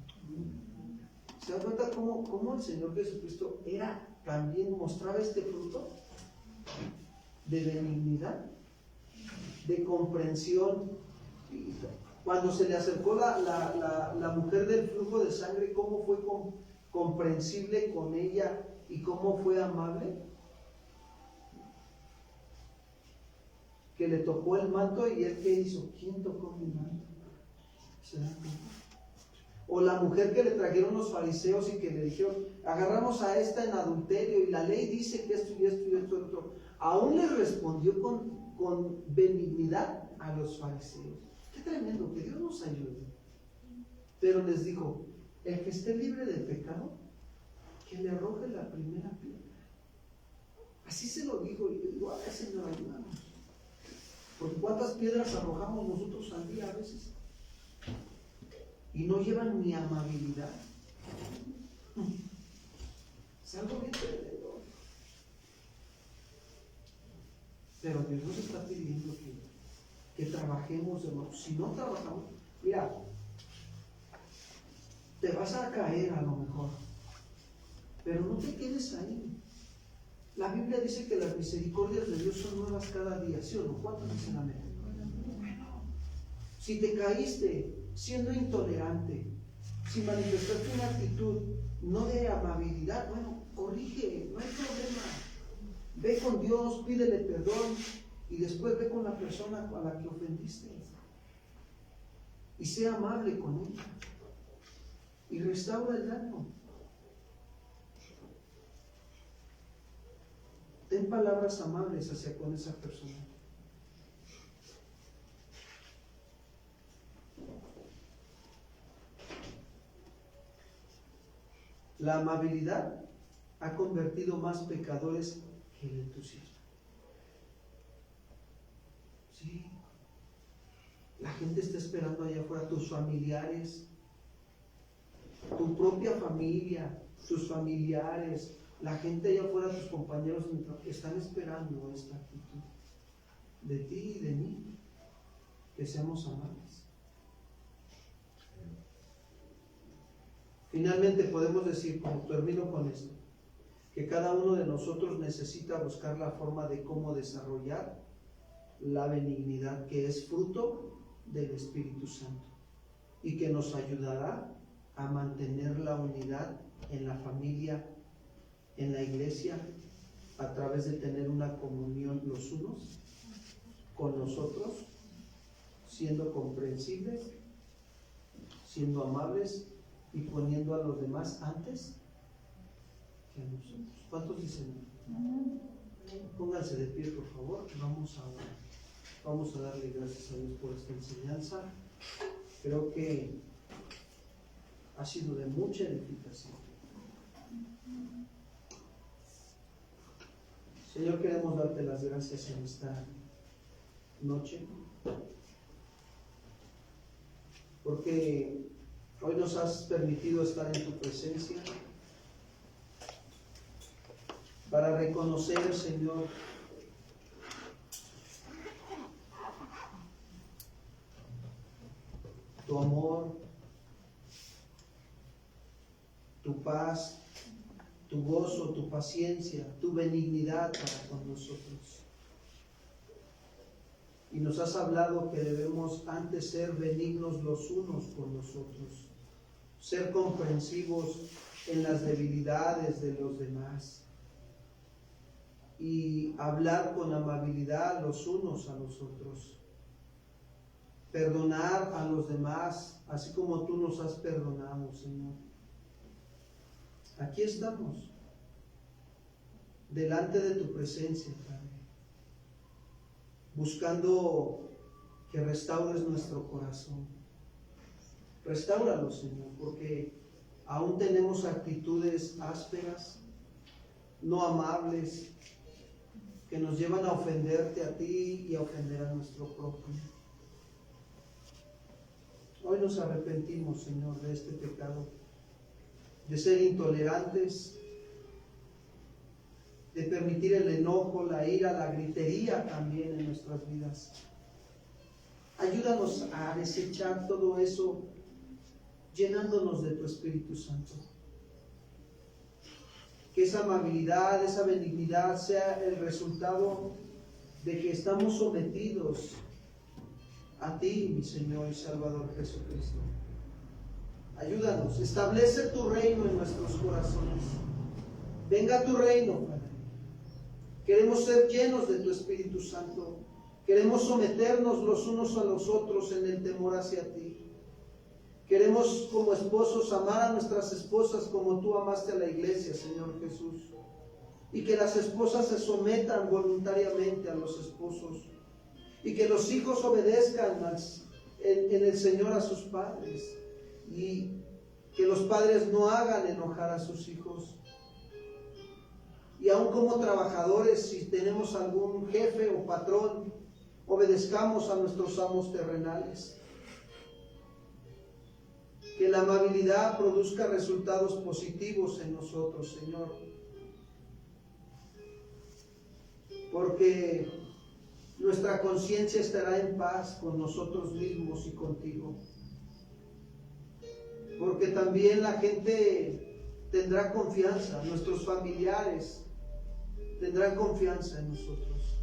¿Se dan cuenta cómo el Señor Jesucristo también mostraba este fruto de benignidad, de comprensión? Cuando se le acercó la mujer del flujo de sangre, ¿cómo fue comprensible con ella y cómo fue amable? Que le tocó el manto y él, ¿qué hizo? ¿Quién tocó mi manto? ¿Se dan cuenta? O la mujer que le trajeron los fariseos y que le dijeron: agarramos a esta en adulterio y la ley dice que esto y esto y esto y otro. Aún le respondió con benignidad a los fariseos. Qué tremendo, que Dios nos ayude. Pero les dijo: el que esté libre de pecado, que le arroje la primera piedra. Así se lo dijo. Y yo digo: ay, Señor, ayúdanos. Porque ¿cuántas piedras arrojamos nosotros al día a veces? Y no llevan ni amabilidad. Es algo bien tremendo. Pero Dios nos está pidiendo que trabajemos de nuevo. Si no trabajamos, mira, te vas a caer a lo mejor, pero no te quedes ahí. La Biblia dice que las misericordias de Dios son nuevas cada día, ¿sí o no? ¿Cuántos dicen amén? Bueno, si te caíste siendo intolerante, si manifestaste una actitud no de amabilidad, bueno, corrige, no hay problema. Ve con Dios, pídele perdón y después ve con la persona a la que ofendiste y sea amable con ella y restaura el daño. Ten palabras amables hacia con esa persona. La amabilidad ha convertido más pecadores que el entusiasmo. Sí. La gente está esperando allá afuera, tus familiares, tu propia familia, tus familiares, la gente allá afuera, tus compañeros, están esperando esta actitud de ti y de mí, que seamos amables. Finalmente podemos decir, como termino con esto, que cada uno de nosotros necesita buscar la forma de cómo desarrollar la benignidad, que es fruto del Espíritu Santo y que nos ayudará a mantener la unidad en la familia, en la iglesia, a través de tener una comunión los unos con los otros, siendo comprensibles, siendo amables y poniendo a los demás antes que a nosotros. ¿Cuántos dicen? Pónganse de pie, por favor. Vamos a darle gracias a Dios por esta enseñanza. Creo que ha sido de mucha edificación. Señor, queremos darte las gracias en esta noche, porque hoy nos has permitido estar en tu presencia para reconocer, Señor, tu amor, tu paz, tu gozo, tu paciencia, tu benignidad para con nosotros. Y nos has hablado que debemos antes ser benignos los unos con los otros, ser comprensivos en las debilidades de los demás y hablar con amabilidad los unos a los otros, perdonar a los demás así como tú nos has perdonado, Señor. Aquí estamos, delante de tu presencia, Padre, buscando que restaures nuestro corazón. Restáuralo, Señor, porque aún tenemos actitudes ásperas, no amables, que nos llevan a ofenderte a ti y a ofender a nuestro prójimo. Hoy nos arrepentimos, Señor, de este pecado, de ser intolerantes, de permitir el enojo, la ira, la gritería también en nuestras vidas. Ayúdanos a desechar todo eso, llenándonos de tu Espíritu Santo. Que esa amabilidad, esa benignidad sea el resultado de que estamos sometidos a ti, mi Señor y Salvador Jesucristo. Ayúdanos, establece tu reino en nuestros corazones. Venga tu reino, Padre. Queremos ser llenos de tu Espíritu Santo. Queremos someternos los unos a los otros en el temor hacia ti. Queremos como esposos amar a nuestras esposas como tú amaste a la iglesia, Señor Jesús. Y que las esposas se sometan voluntariamente a los esposos. Y que los hijos obedezcan en el Señor a sus padres. Y que los padres no hagan enojar a sus hijos. Y aun como trabajadores, si tenemos algún jefe o patrón, obedezcamos a nuestros amos terrenales. Que la amabilidad produzca resultados positivos en nosotros, Señor. Porque nuestra conciencia estará en paz con nosotros mismos y contigo. Porque también la gente tendrá confianza, nuestros familiares tendrán confianza en nosotros.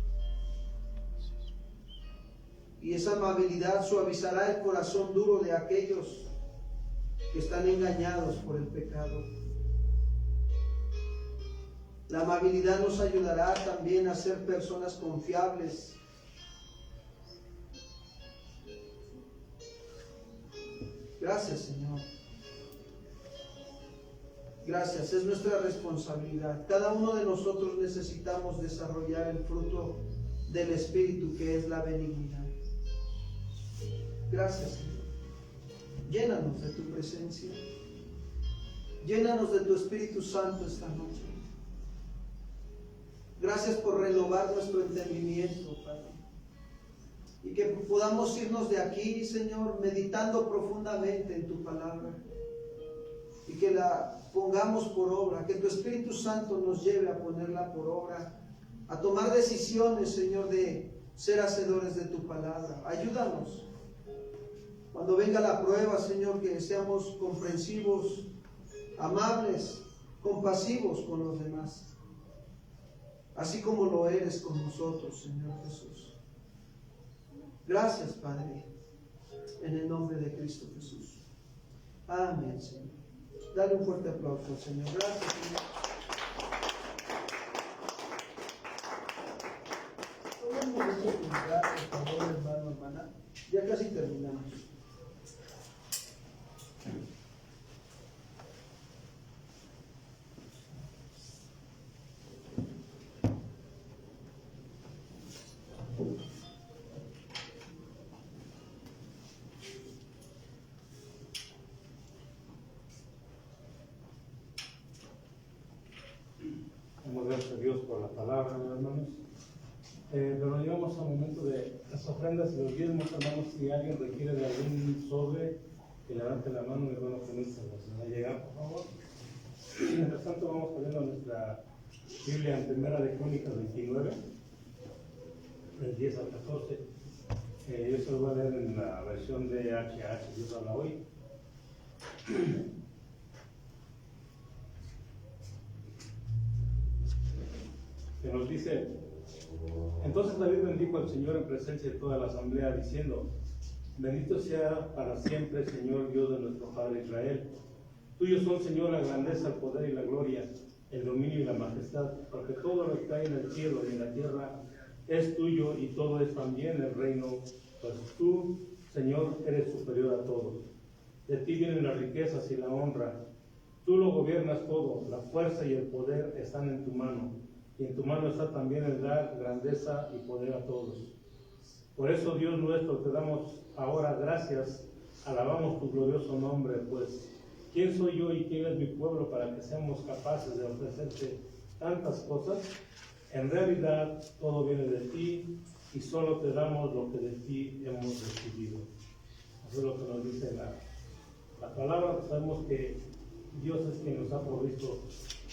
Y esa amabilidad suavizará el corazón duro de aquellos que están engañados por el pecado. La amabilidad nos ayudará también a ser personas confiables. Gracias, Señor. Gracias, es nuestra responsabilidad. Cada uno de nosotros necesitamos desarrollar el fruto del Espíritu, que es la benignidad. Gracias, Señor. Llénanos de tu presencia. Llénanos de tu Espíritu Santo esta noche. Gracias por renovar nuestro entendimiento, Padre. Y que podamos irnos de aquí, Señor, meditando profundamente en tu palabra. Y que la pongamos por obra. Que tu Espíritu Santo nos lleve a ponerla por obra. A tomar decisiones, Señor, de ser hacedores de tu palabra. Ayúdanos. Cuando venga la prueba, Señor, que seamos comprensivos, amables, compasivos con los demás, así como lo eres con nosotros, Señor Jesús. Gracias, Padre, en el nombre de Cristo Jesús. Amén, Señor. Dale un fuerte aplauso, Señor. Gracias, Señor. Tomemos esta oportunidad, por favor, hermano, hermana. Ya casi terminamos. Damos gracias a Dios por la palabra, hermanos. Pero llegamos al momento de las ofrendas y los diezmos, hermanos. Si alguien requiere de algún sobre, que levante la mano, mi hermano Feliz, se nos va a llegar, por favor. Mientras tanto, vamos poniendo nuestra Biblia en Primera de Crónicas 29, del 10 al 14. Yo se lo voy a leer en la versión de HH, Dios habla hoy. que nos dice: entonces David bendijo al Señor en presencia de toda la asamblea, diciendo: bendito sea para siempre el Señor, Dios de nuestro Padre Israel. Tuyos son, Señor, la grandeza, el poder y la gloria, el dominio y la majestad, porque todo lo que hay en el cielo y en la tierra es tuyo, y todo es también el reino, pues tú, Señor, eres superior a todos. De ti vienen las riquezas y la honra. Tú lo gobiernas todo, la fuerza y el poder están en tu mano, y en tu mano está también el dar grandeza y poder a todos. Por eso, Dios nuestro, te damos ahora gracias, alabamos tu glorioso nombre, pues ¿quién soy yo y quién es mi pueblo para que seamos capaces de ofrecerte tantas cosas? En realidad, todo viene de ti, y solo te damos lo que de ti hemos recibido. Eso es lo que nos dice la palabra. Sabemos que Dios es quien nos ha provisto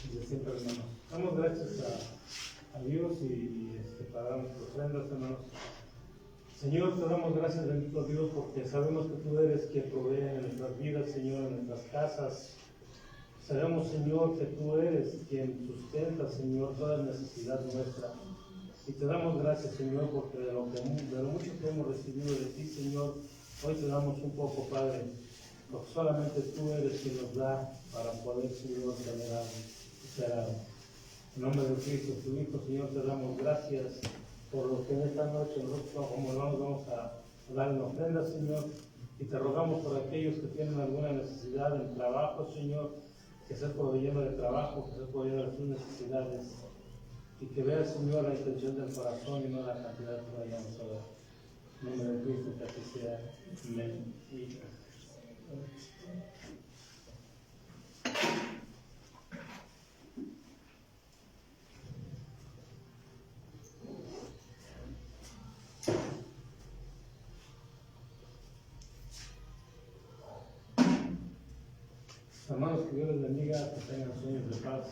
desde siempre, hermanos. Damos gracias a Dios y para dar nuestras ofrendas, hermanos. Señor, te damos gracias, bendito Dios, porque sabemos que tú eres quien provee en nuestras vidas, Señor, en nuestras casas. Sabemos, Señor, que tú eres quien sustenta, Señor, toda necesidad nuestra. Y te damos gracias, Señor, porque de lo mucho que hemos recibido de ti, Señor, hoy te damos un poco, Padre, porque solamente tú eres quien nos da para poder, Señor, tener algo y ser algo. En nombre de Cristo, tu Hijo, Señor, te damos gracias por lo que en esta noche nosotros como hermanos vamos a dar en ofrenda, Señor, y te rogamos por aquellos que tienen alguna necesidad en trabajo, Señor, que seas proveyendo de trabajo, que seas proveyendo de sus necesidades, y que veas, Señor, la intención del corazón y no la cantidad que vayamos a dar. En nombre de Cristo, que así sea. Amén. Y hermanos, que Dios les bendiga, que tengan sueños de paz.